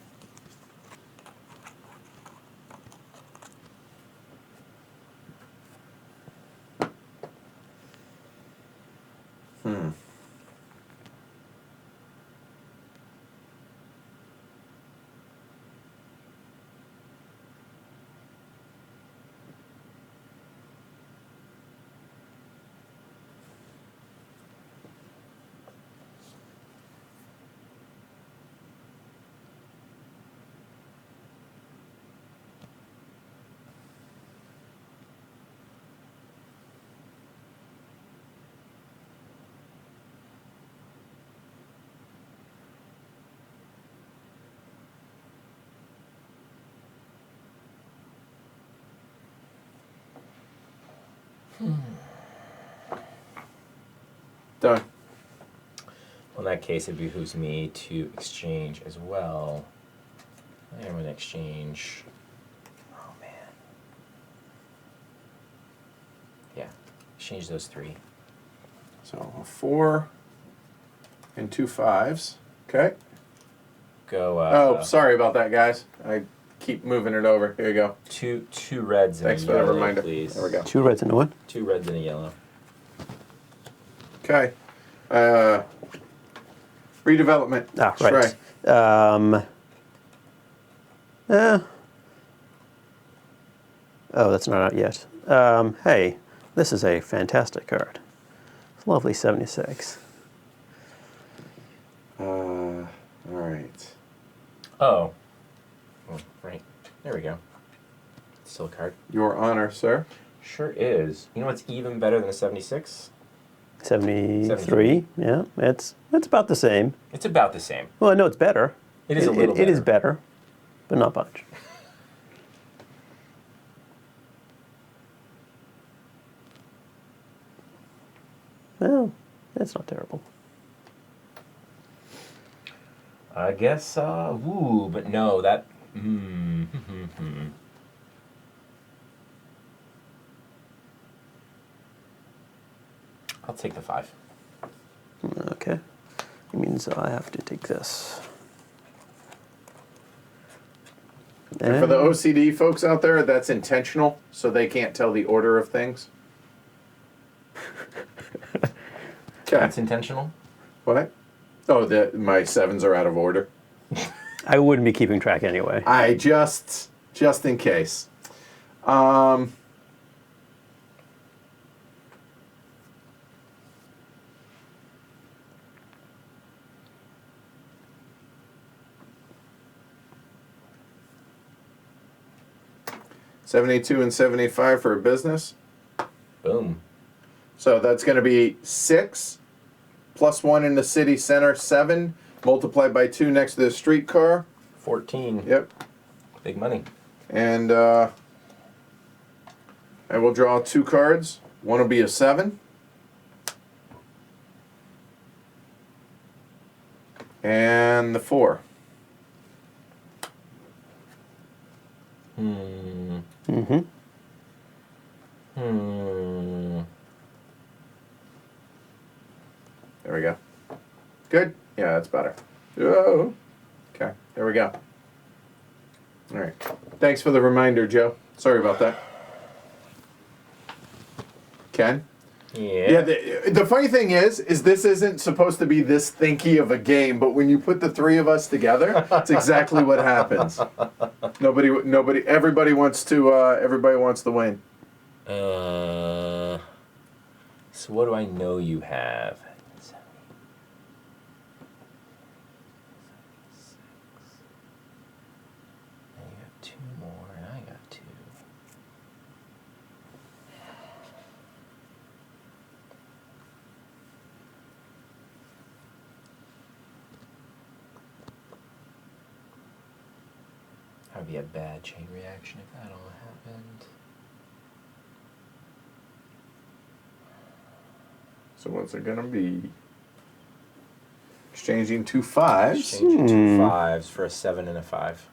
Done. Well, in that case, it behooves me to exchange as well. I am going to exchange. Oh, man. Yeah, exchange those 3. So a 4 and 2 5s. Okay. Go. Oh, sorry about that, guys. I keep moving it over. Here you go. Two reds and Thanks a for the yellow, reminder. please. There we go. 2 reds and a 1. 2 reds and a yellow. Okay. Redevelopment. Ah, right. Shrey. Oh, that's not out yet. Hey, this is a fantastic card. It's a lovely 76. All right. Oh. Oh, right. There we go. Still a card. Your honor, sir. Sure is. You know what's even better than a 76? 73. Yeah, it's about the same. It's about the same. Well, I know it's better. It is a little It is better. better, but not much. Well, that's not terrible. I guess, ooh, but no, that, I'll take the 5. Okay. It means I have to take this. And for the OCD folks out there, that's intentional, so they can't tell the order of things. Okay. That's intentional? What? Oh, my 7s are out of order. I wouldn't be keeping track anyway. I just in case. 72 and 75 for a business. Boom. So that's going to be 6 plus 1 in the city center, 7 multiplied by 2 next to the streetcar. 14. Yep. Big money. And I will draw 2 cards. One will be a 7. And the 4. Mm-hmm. There we go. Good? Yeah, that's better. Oh. Okay, there we go. All right. Thanks for the reminder, Joe. Sorry about that. Ken? Yeah. Yeah, the funny thing is this isn't supposed to be this thinky of a game, but when you put the 3 of us together, it's exactly what happens. Everybody wants to win. So what do I know you have? And you got 2 more, and I got 2. That would be a bad chain reaction if that all happened. So what's it gonna be? Exchanging 2 5s. Exchanging 2 5s for a 7 and a 5.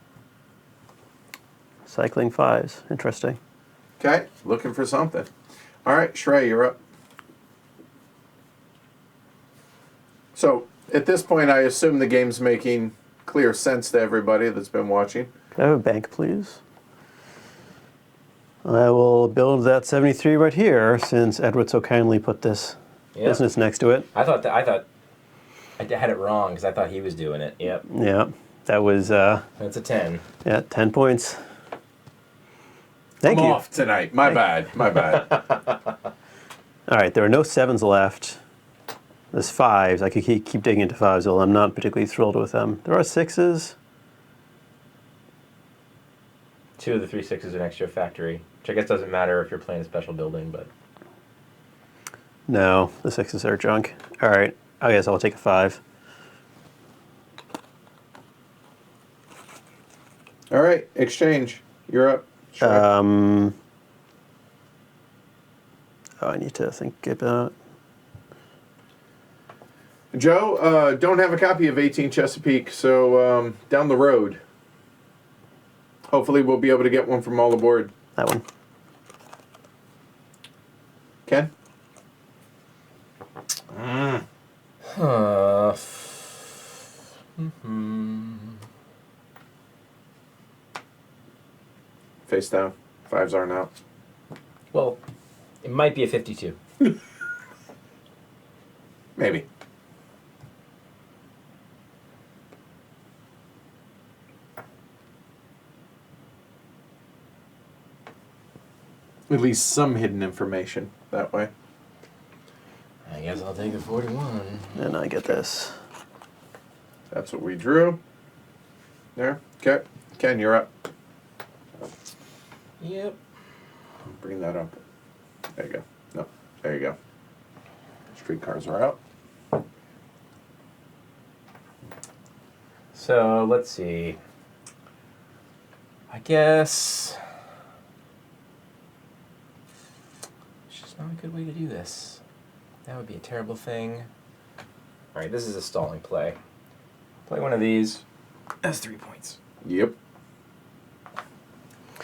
Cycling 5s. Interesting. Okay, looking for something. All right, Shrey, you're up. So at this point, I assume the game's making clear sense to everybody that's been watching. Can I have a bank, please? I will build that 73 right here, since Edward so kindly put this business next to it. I thought I had it wrong because I thought he was doing it. Yep. Yeah, that was That's a 10. 10 points. Thank I'm you. off tonight. My bad. My bad. All right, there are no 7s left. There's 5s. I could keep digging into 5s, although I'm not particularly thrilled with them. There are 6s. 2 of the 3 6s are next to a factory, which I guess doesn't matter if you're playing a special building, but No, the 6s are junk. All right, I guess I'll take a 5. All right, exchange. You're up. Shrey. Oh, I need to think about. Joe, don't have a copy of 18 Chesapeake, so down the road. Hopefully we'll be able to get one from all aboard. That one. Ken? Face down. 5s aren't out. Well, it might be a 52. Maybe. At least some hidden information that way. I guess I'll take a 41. And I get this. That's what we drew. There. Okay. Ken, you're up. Yep. Bring that up. There you go. No. There you go. Streetcars are out. So let's see. I guess it's just not a good way to do this. That would be a terrible thing. All right, this is a stalling play. Play one of these. That's 3 points. Yep.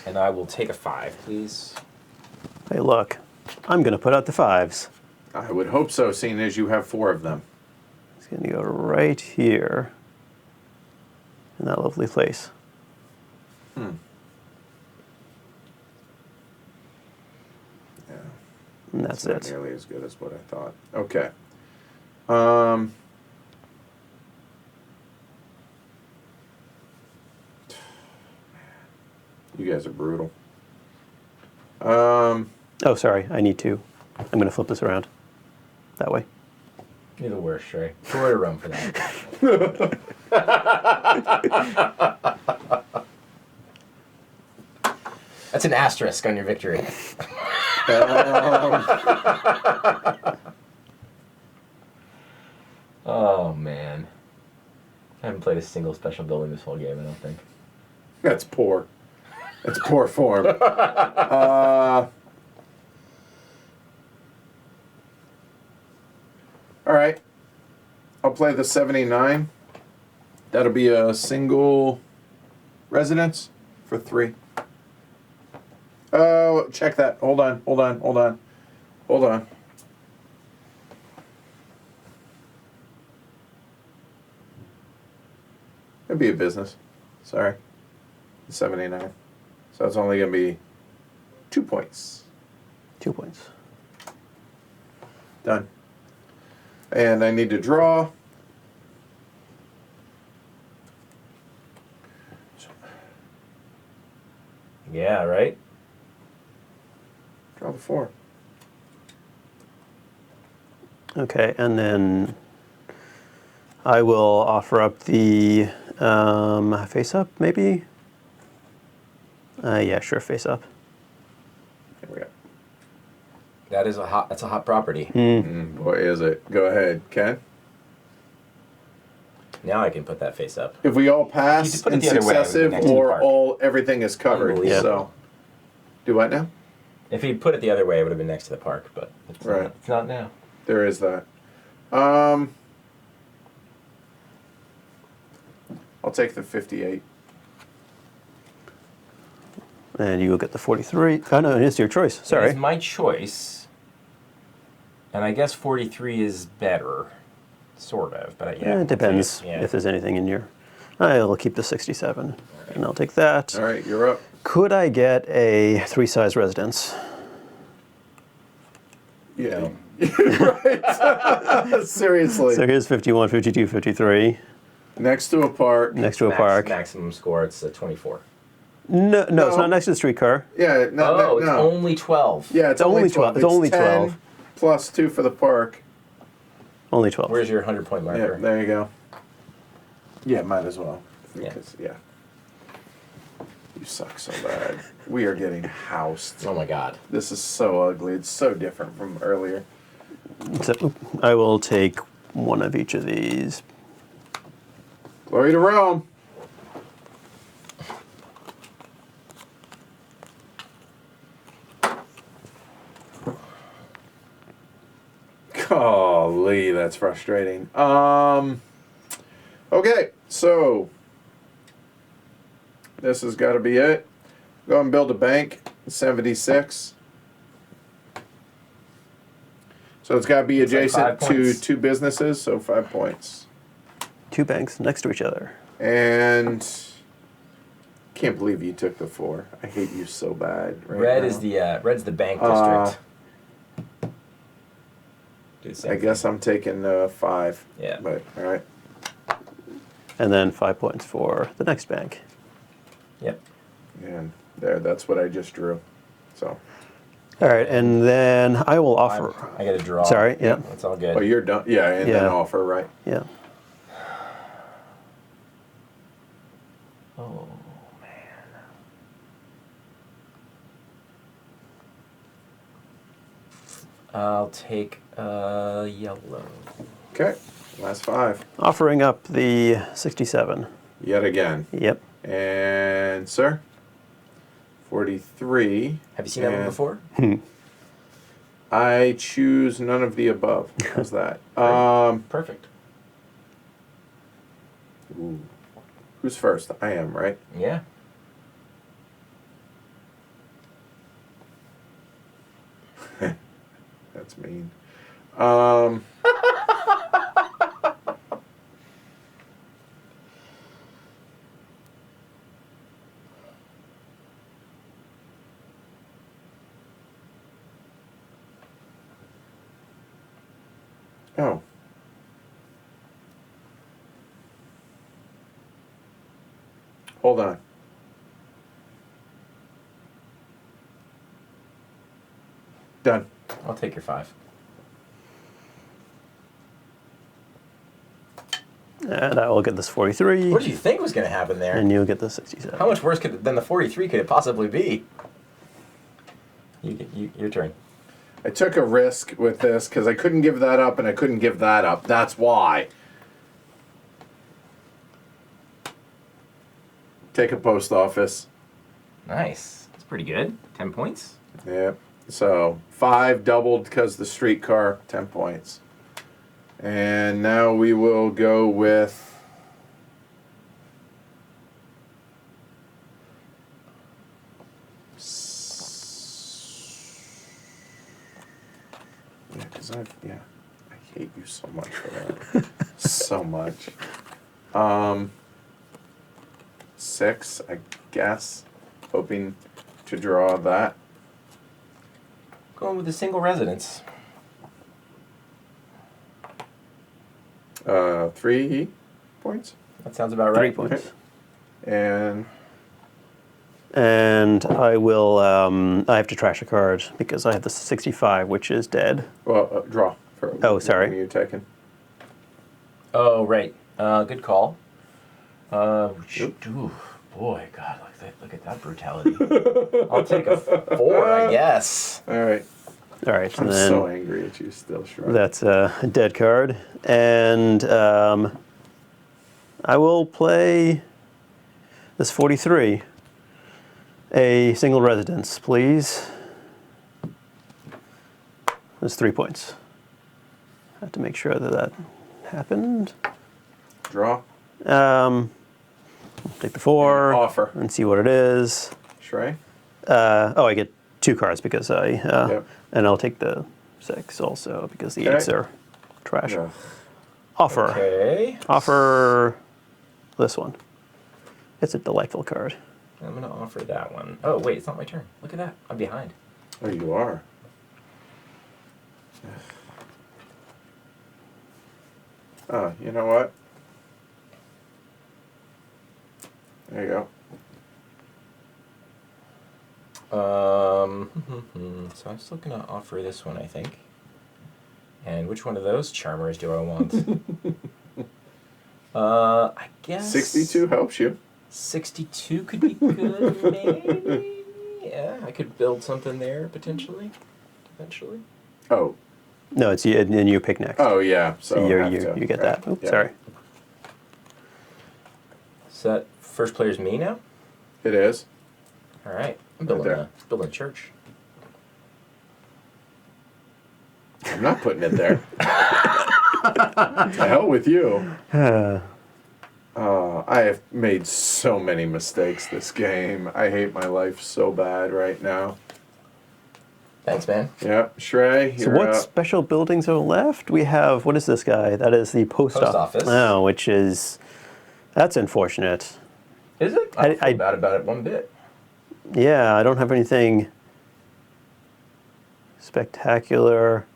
And I will take a 5, please. Hey, look. I'm going to put out the 5s. I would hope so, seeing as you have 4 of them. It's going to go right here. In that lovely place. Yeah. And that's Not it. nearly as good as what I thought. Okay. You guys are brutal. Oh, sorry. I need to. I'm going to flip this around. That way. You're the worst, Trey. Pour a rum for that. That's an asterisk on your victory. Oh, man. I haven't played a single special building this whole game, I don't think. That's poor. That's poor form. All right. I'll play the 79. That'll be a single residence for 3. Oh, check that. Hold on. It'd be a business. Sorry. 79. So it's only going to be 2 points. 2 points. Done. And I need to draw. Yeah, right? Draw the 4. Okay, and then I will offer up the face up, maybe? Yeah, sure, face up. Here we go. That's a hot property. Boy, is it. Go ahead, Ken. Now I can put that face up. If we all You pass could put it in the other way, it would be successive next to the or park. everything is covered. Unbelievable. So, do what now? If he put it the other way, it would have been next to the park, but it's, Right. it's not now. There is that. I'll take the 58. And you will get the 43. Oh, no, it is your choice. Sorry. It's my choice, and I guess 43 is better, sort of. But yeah, It depends yeah. if there's anything in your... I'll keep the 67, and I'll take that. All right, you're up. Could I get a 3-size residence? Yeah. Right. Seriously. So here's 51, 52, 53. Next to a park. Next to a park. Maximum score, it's a 24. No, it's No. not next to the streetcar. Yeah. No. It's only 12. Yeah, it's only 12. It's only 10 12. plus 2 for the park. Only 12. Where's your 100-point Yeah, marker? there you go. Yeah, might as well. Yeah. Because, yeah. You suck so bad. We are getting housed. Oh my God. This is so ugly. It's so different from earlier. So I will take one of each of these. Glory to Rome. Golly, that's frustrating. Okay, so this has got to be it. Go and build a bank. 76. So it's got to be It's like adjacent 5 to points. 2 businesses, so 5 points. 2 banks next to each other. And can't believe you took the 4. I hate you so bad. Right Red now. is the red's the bank district. Do the same I guess thing. I'm taking 5. Yeah. But all right. And then 5 points for the next bank. Yep. And there, that's what I just drew. So, All right, and then I will offer. I got to draw. Sorry, yeah. That's all good. oh, you're done. Yeah, and then Yeah. offer, right? Yeah. Oh man. I'll take yellow. Okay, last 5. Offering up the 67. Yet again. Yep. And, sir? 43. Have you seen that one And before? I choose none of the above. How's that? Perfect. Ooh. Who's first? I am, right? Yeah. That's mean. Oh. Hold on. Done. I'll take your 5. And I will get this 43. What did you think was going to happen there? And you'll get the 67. How much worse than the 43 could it possibly be? Your turn. I took a risk with this because I couldn't give that up and I couldn't give that up. That's why. Take a post office. Nice. That's pretty good. 10 points. Yep. So 5 doubled because the streetcar, 10 points. And now we will go with I hate you so much for that. So much. 6, I guess. Hoping to draw that. Going with a single residence. 3 points. That sounds about 3 right. points. And And I will, I have to trash a card because I have the 65, which is dead. well, draw. For Oh, sorry. You're taking. Oh, right. Good call. Ooh, boy, God, look at that brutality. I'll take a 4, I guess. All right. All right, I'm and then so angry at you still, Shrug. that's a dead card. And I will play this 43. A single residence, please. There's 3 points. I have to make sure that that happened. Draw. Take the 4. Offer. And see what it is. Shrey. Oh, I get 2 cards because I... Yep. And I'll take the 6 also because the Okay. 8s are trash. Yeah. Offer. Okay. Offer this one. It's a delightful card. I'm going to offer that one. Oh, wait, it's not my turn. Look at that. I'm behind. Oh, you are. Oh, you know what? There you go. So I'm still going to offer this one, I think. And which one of those charmers do I want? I guess... 62 helps you. 62 could be good, maybe? Yeah, I could build something there, potentially. Eventually. Oh. No, it's you, and you pick next. Oh, yeah. So So I have to, you get right. that. Oops, Yeah. sorry. So that first player's me now? It is. All right. I'm Right there. building a church. I'm not putting it there. To hell with you. I have made so many mistakes this game. I hate my life so bad right now. Thanks, man. Yeah, Shrey, So you're what up. special buildings are left? We have, what is this guy? That is the post Office. Oh, which is, that's unfortunate. Is it? I don't I- feel bad about it one bit. Yeah, I don't have anything spectacular.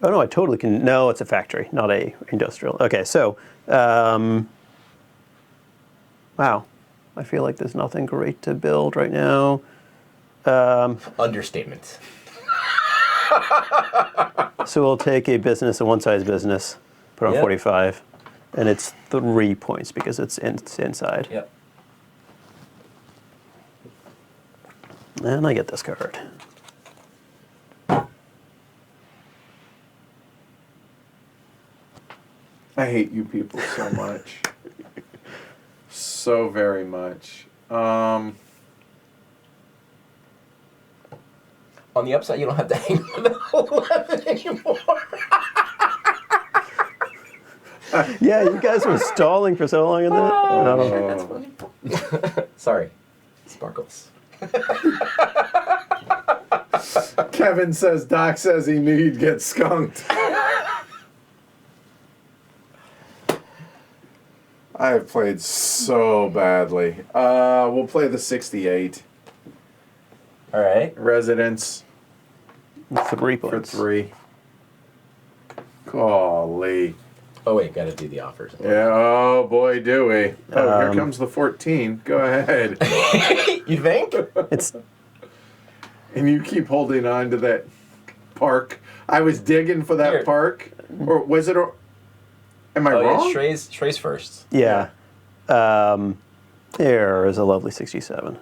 Oh no, I totally can. No, it's a factory, not a industrial. Okay, so, wow. I feel like there's nothing great to build right now. Understatement. So we'll take a business, a one-size business, put on Yep. 45, and it's 3 points because it's inside. Yep. And I get this card. I hate you people so much. So very much. On the upside, you don't have to hang with the 11 anymore. Yeah, you guys were stalling for so long in that. Oh, that's funny. Sorry. Sparkles. Kevin says, Doc says he knew you'd get skunked. I have played so badly. We'll play the 68. All right. Residence 3 for points. 3. Golly. Oh, wait. Got to do the offers. Yeah, oh boy, do we. Oh, here comes the 14. Go ahead. You think? It's And you keep holding on to that park. I was digging for that Here. park. Or was it? Am I Oh, wrong? yeah. Shrey's first. yeah. Here is a lovely 67.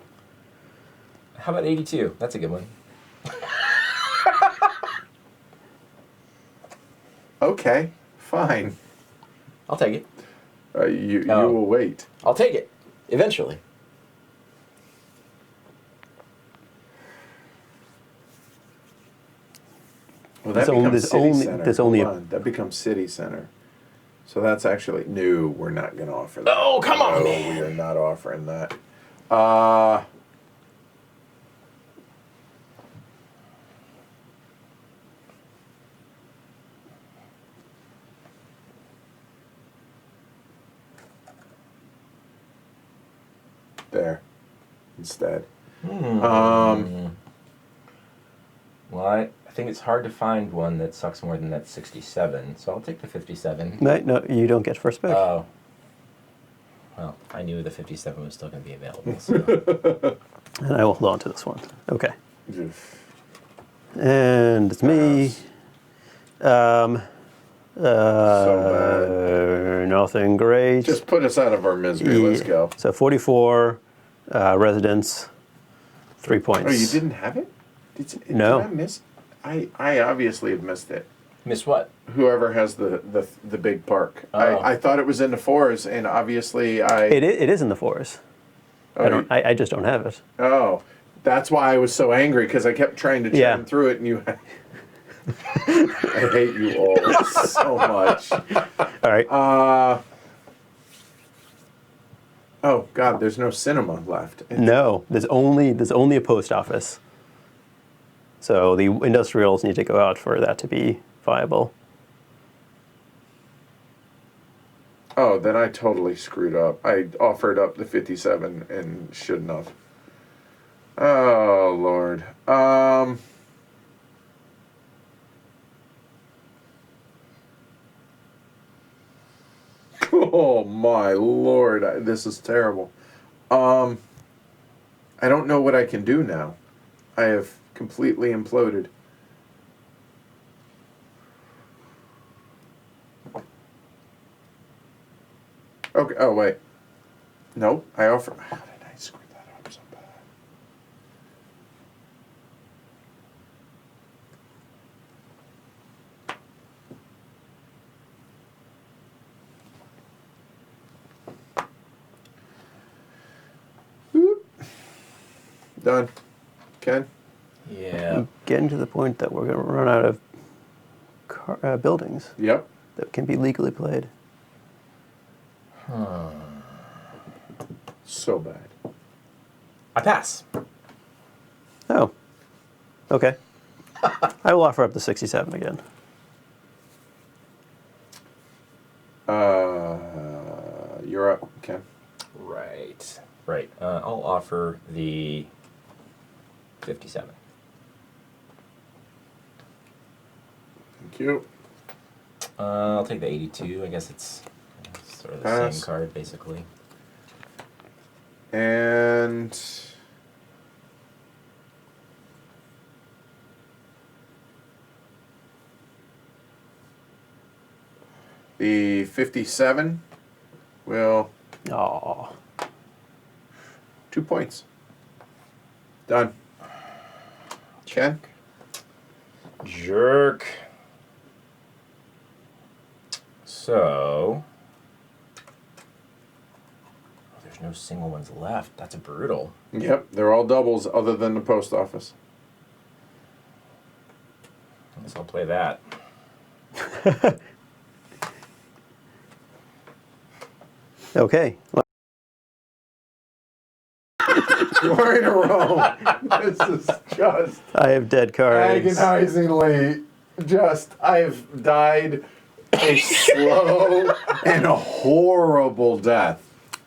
How about 82? That's a good one. Okay, fine. I'll take it. You Oh. will wait. I'll take it. Eventually. Well, that There's only- becomes there's city only- center. there's only Hold a- on. That becomes city center. So that's actually no. We're not going to offer that. Oh, come on, no, man. we are not offering that. There. Instead. Well, I think it's hard to find one that sucks more than that 67, so I'll take the 57. No, you don't get first pick. Oh. Well, I knew the 57 was still going to be available, so. And I will hold on to this one. Okay. Oof. And it's me. So bad. Nothing great. Just put us out of our misery. Let's Yeah. go. So 44 residents, 3 points. Oh, you didn't have it? No. Did I miss? I obviously have missed it. Miss what? Whoever has the big park. Oh. I thought it was in the 4s, and obviously It is in the 4s. Oh, I just don't have it. oh, that's why I was so angry because I kept trying to churn Yeah. through it, and you. I hate you all so much. All right. Oh God, there's no cinema left. No, there's only a post office. So the industrials need to go out for that to be viable. Oh, then I totally screwed up. I offered up the 57 and shouldn't have. Oh Lord. Oh my Lord, this is terrible. I don't know what I can do now. I have completely imploded. Okay. Oh wait. No, I offer. How did I screw that up so bad? Boop. Done. Ken. Yeah. getting to the point that we're going to run out of buildings Yep. that can be legally played. So bad. I pass. Oh, okay. I will offer up the 67 again. You're up, Ken. Right. Right. I'll offer the 57. Thank you. I'll take the 82. I guess it's sort of the Pass. same card, basically. And the 57 will Oh, 2 points. Done. Ken? Jerk. So, there's no single ones left. That's brutal. Yep, they're all doubles other than the post office. I guess I'll play that. okay. 4 in a row. This is just I have dead cards. agonizingly I've died a slow and a horrible death.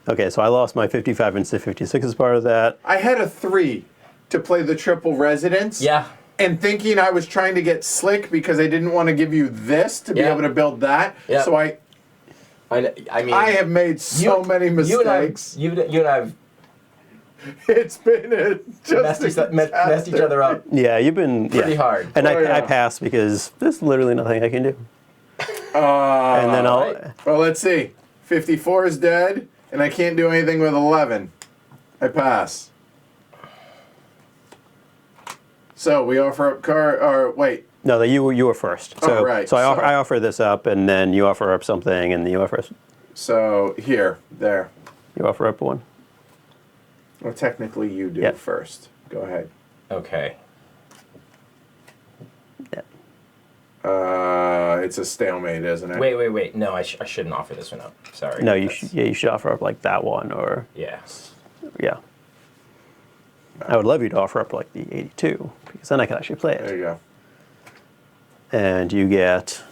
Okay, so I lost my 55 and 56 as part of that. I had a 3 to play the triple residence. Yeah. And thinking I was trying to get slick because I didn't want to give you this to be Yeah. able to build that. Yeah. So I mean, I have made so many mistakes. You and I have It's been just messed each other up Yeah, you've been pretty hard. And Oh, yeah. I passed because there's literally nothing I can do. Uh, And then I'll. right. Well, let's see. 54 is dead, and I can't do anything with 11. I pass. So we offer up or wait. No, you were first. So, Oh, right. So So- I offer this up, and then you offer up something, and you offer So there. you offer up one. Well, technically you do Yeah. first. Go ahead. Okay. Yeah. It's a stalemate, isn't it? Wait. No, I shouldn't offer this one up. Sorry. No, you That's- should. Yeah, you should offer up like that one, or Yeah. yeah. I would love you to offer up like the 82 because then I could actually play There it. you go. And you get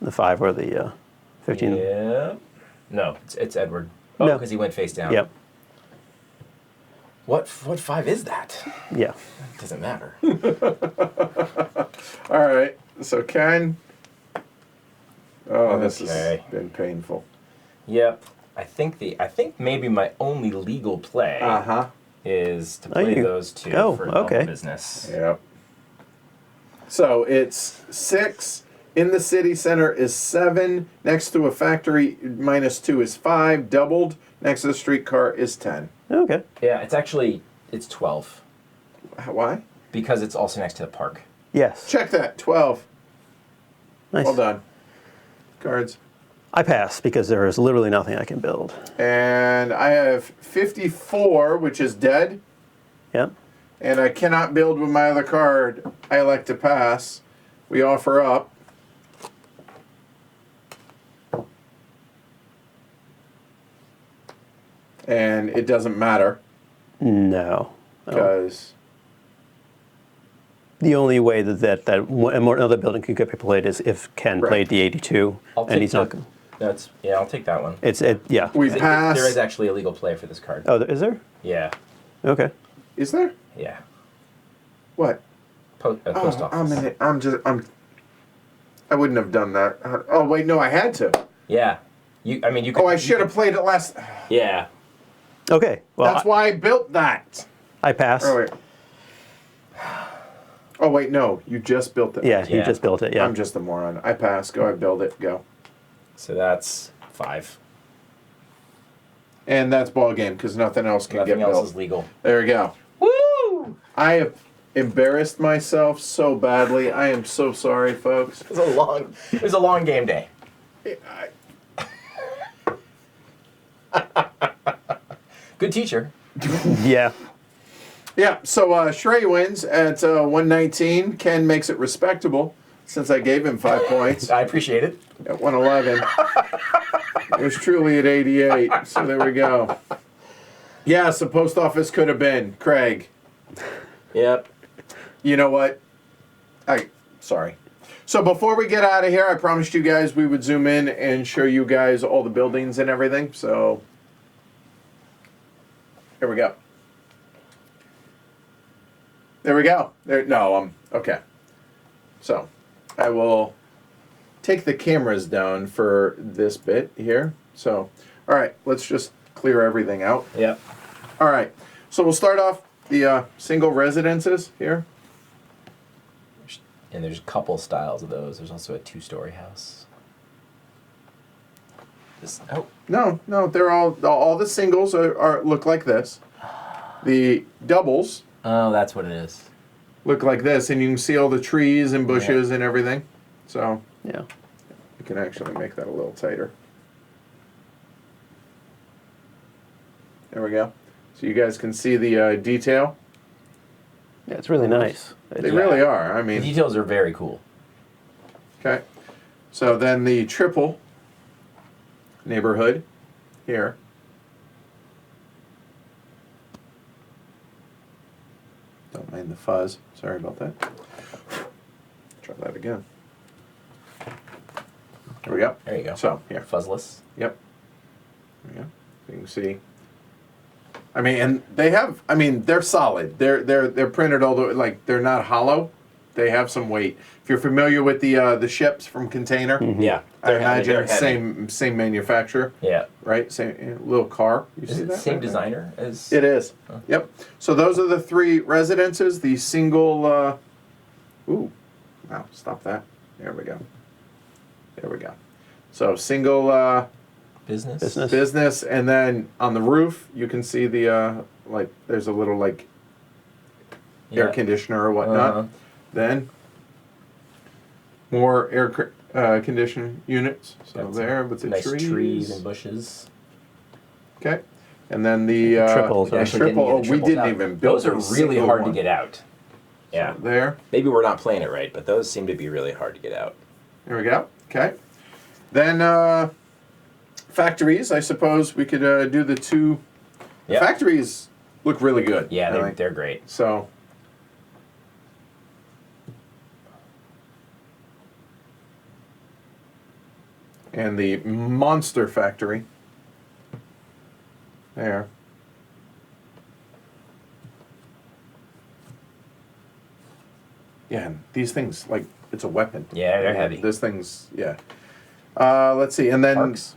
the 5 or the 15. Yeah. No, it's Edward. Oh, No. because he went face down. Yep. What 5 is that? Yeah. It doesn't matter. All right. So Ken. Oh, this Okay. has been painful. Yep. I think maybe my only legal play is to play you- those two oh, for adult okay. business. Yep. So it's 6. In the city center is 7. Next to a factory, -2 is 5. Doubled. Next to the streetcar is 10. Okay. Yeah, it's 12 Why? because it's also next to the park. Yes. Check that. 12. Nice. Well done. Cards. I pass because there is literally nothing I can build. And I have 54, which is dead. Yep. And I cannot build with my other card. I elect to pass. We offer up. And it doesn't matter No. because The only way that another building could get played is if Ken Right. played the 82, I'll and take he's not. that. I'll take that one. Yeah. we There pass. is actually a legal play for this card. Oh, is there? Yeah. Okay. Is there? Yeah. What? Post office. I wouldn't have done that. Oh wait, no, I had to. Yeah. You could. Oh, I should have played it last. Yeah. Okay. Well, That's why I built that. I pass. Oh wait. Oh wait, no, you just built it. Yeah, you Yeah. just built it. Yeah. I'm just a moron. I pass. Go ahead, build it. Go. So that's 5. And that's ball game because nothing else can Nothing get else built. is legal. There we go. Woo! I have embarrassed myself so badly. I am so sorry, folks. It was a long game day. Good teacher. Yeah. Yeah, so Shrey wins at 119. Ken makes it respectable since I gave him 5 points I appreciate it. at 111. It was truly at 88, so there we go. Yes, the post office could have been. Craig, Yep. you know what? Sorry. So before we get out of here, I promised you guys we would zoom in and show you guys all the buildings and everything. So here we go. There we go. Okay. So I will take the cameras down for this bit here. So, all right, let's just clear everything out. Yep. All right. So we'll start off the single residences here. And there's a couple styles of those. There's also a 2-story house. No, they're all the singles are look like this. The doubles Oh, that's what it is. look like this, and you can see all the trees and bushes and everything. So Yeah. you can actually make that a little tighter. There we go. So you guys can see the detail. Yeah, it's really nice. They really are. I The mean, details are very cool. okay. So then the triple neighborhood here. Don't mind the fuzz. Sorry about that. Try that again. There we go. There you go. So here. Fuzzless. Yep. There you go. So you can see. I mean, and they have. I mean, they're solid. They're printed all the like. They're not hollow. They have some weight. If you're familiar with the ships from Container, Yeah. I imagine they're heavy. same manufacturer, Yeah. right? Same little car. You Is see it that? the same right there? designer as? It is. Huh. Yep. So those are the 3 residences. The single. Ooh. Wow. Stop that. There we go. There we go. So single. Business. Business, and then on the roof you can see the like there's a little like air Yeah. conditioner or whatnot. Uh-huh. Then more air conditioning units. So Got there some with the nice trees. and bushes. Okay, and then the Triples, the right? Actually triple. didn't get the We triples didn't out. even build Those are a really single hard one. to get out. Yeah. So there. Maybe we're not playing it right, but those seem to be really hard to get out. There we go. Okay. Then factories. I suppose we could do the 2. The Yep. factories look really good. Yeah, I think. they're great. So. And the Monster Factory. There. Yeah, and these things, like, it's a weapon. Yeah, they're heavy. This thing's, yeah. Let's see, and then, Parks?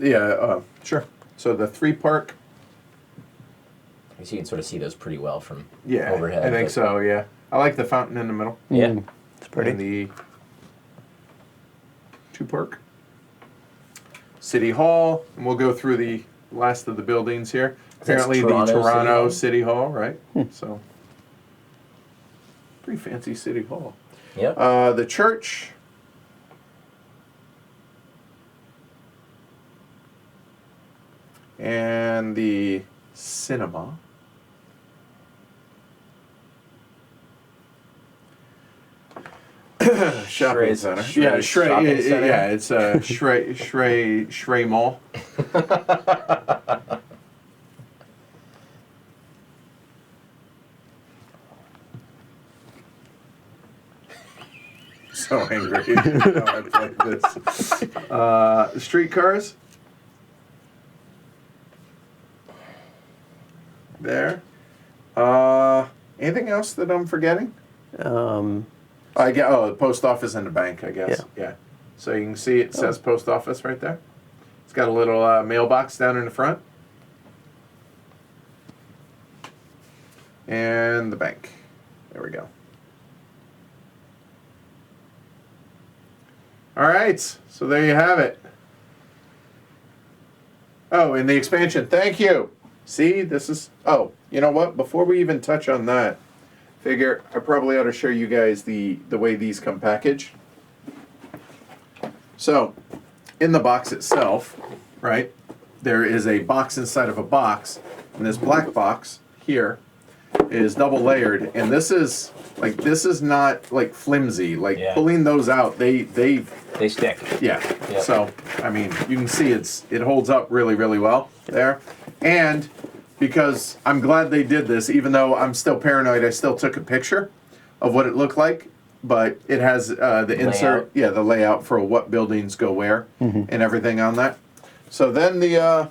sure. So the 3 park, You can sort of see those pretty well from yeah, overhead. I think but- so, yeah. I like the fountain in the middle. Yeah. It's pretty. And the 2 park. City Hall, and we'll go through the last of the buildings here. That's Apparently Toronto the Toronto City City Hall, right? So, pretty fancy City Hall. Yep. The church. And the cinema. Shopping Shrey's- center. Shrey's Yeah, Shrey. shopping center. Yeah, it's a Shrey Mall. So angry. How I played this. Streetcars. There. Anything else that I'm forgetting? The post office and the bank, I guess. Yeah. So you can see it says post office right there. It's got a little mailbox down in the front. And the bank. There we go. All right. So there you have it. Oh, and the expansion. Thank you. See, this is... Oh, you know what? Before we even touch on that, figure I probably ought to show you guys the way these come packaged. So, in the box itself, right, there is a box inside of a box, and this black box here is double layered, and this is not like flimsy. Like Yeah. pulling those out, they stick. yeah. Yep. So I mean, you can see it holds up really well there, and because I'm glad they did this, even though I'm still paranoid, I still took a picture of what it looked like. But it has the insert, the layout for what buildings go where and everything on that. So then the A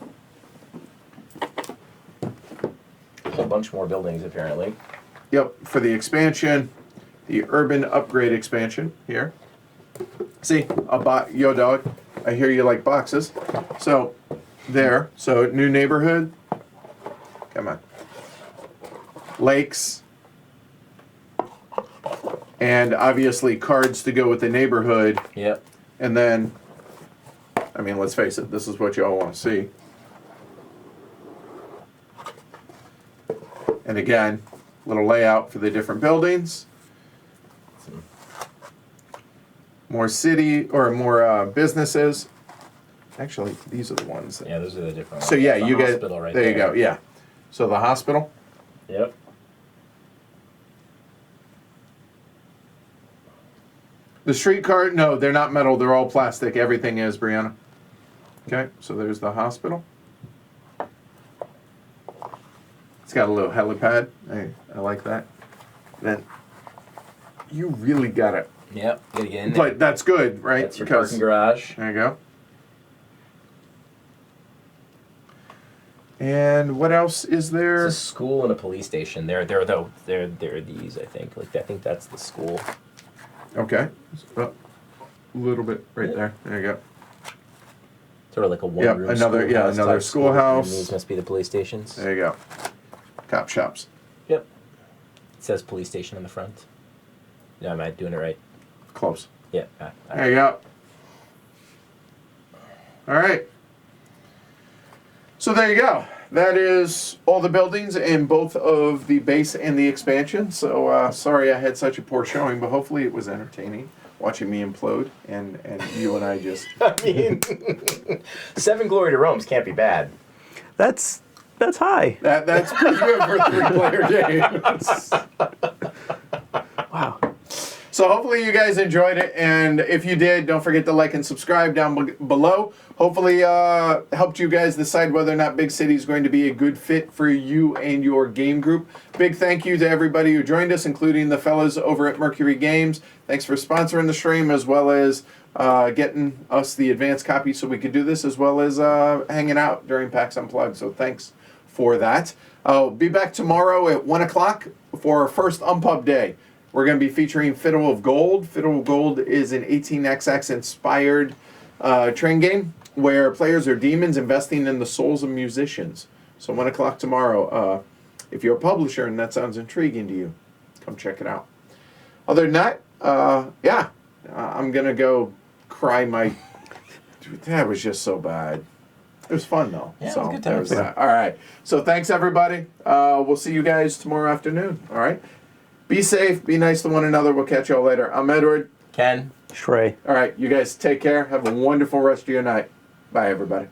whole bunch more buildings apparently. yep, for the expansion, the urban upgrade expansion here. See, yo dog, I hear you like boxes. So there, so new neighborhood. Come on. Lakes. And obviously cards to go with the neighborhood. Yep. And then, I mean, let's face it, this is what you all want to see. And again, little layout for the different buildings. More city, or more businesses. Actually, these are the ones. Yeah, those are the different ones. So yeah, The you get, hospital right there you go, yeah. So the hospital. Yep. The streetcar, no, they're not metal, they're all plastic. Everything is, Brianna. Okay, so there's the hospital. It's got a little helipad. I like that. Then you really gotta, Yep. Gotta get in there. but that's good, right? That's your parking garage. There you go. And what else is there? It's a school and a police station. They're these, I think. I think that's the school. Okay. A little bit right there. There you go. Sort of like a Yep, one-room another- yeah, schoolhouse another type school, schoolhouse. and these must be the police stations. There you go. Cop shops. Yep. It says police station on the front. Yeah, am I doing it right? Close. Yeah. There you go. All right. So there you go. That is all the buildings in both of the base and the expansion. So sorry I had such a poor showing, but hopefully it was entertaining watching me implode and you and I just. I mean, 7 Glory to Rome's can't be bad. That's high. That's pretty good for a 3-player game. Wow. So hopefully you guys enjoyed it, and if you did, don't forget to like and subscribe down below. Hopefully helped you guys decide whether or not Big City is going to be a good fit for you and your game group. Big thank you to everybody who joined us, including the fellas over at Mercury Games. Thanks for sponsoring the stream, as well as getting us the advanced copy so we could do this, as well as hanging out during PAX Unplugged. So thanks for that. I'll be back tomorrow at 1 o'clock for our first Unpub Day. We're going to be featuring Fiddle of Gold. Fiddle of Gold is an 18xx inspired train game where players are demons investing in the souls of musicians. So 1 o'clock tomorrow. If you're a publisher and that sounds intriguing to you, come check it out. Other than that, I'm going to go cry my... Dude, that was just so bad. It was fun, though. Yeah, so it was a good time. there's that. All right. So thanks, everybody. We'll see you guys tomorrow afternoon. All right? Be safe. Be nice to one another. We'll catch y'all later. I'm Edward. Ken. Shrey. All right. You guys take care. Have a wonderful rest of your night. Bye, everybody.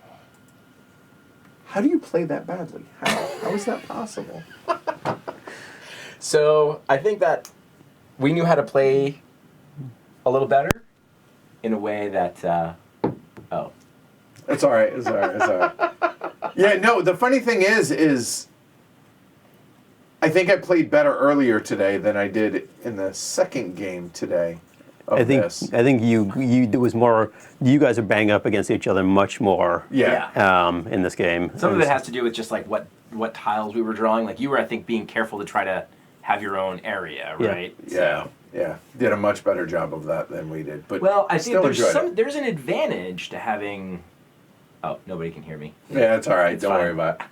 How do you play that badly? How is that possible? So I think that we knew how to play a little better in a way that, It's all right. It's all right. It's all right. Yeah, no, the funny thing is I think I played better earlier today than I did in the second game today of I think this. it was more. You guys are banging up against each other much more. Yeah. In this game. Some of it has to do with just like what tiles we were drawing. Like you were, I think, being careful to try to have your own area, Yeah. right? Yeah. Yeah. Did a much better job of that than we did. But Well, I still think enjoyed it. there's an advantage to having. Oh, nobody can hear me. Yeah, it's all right. It's Don't fine. worry about it.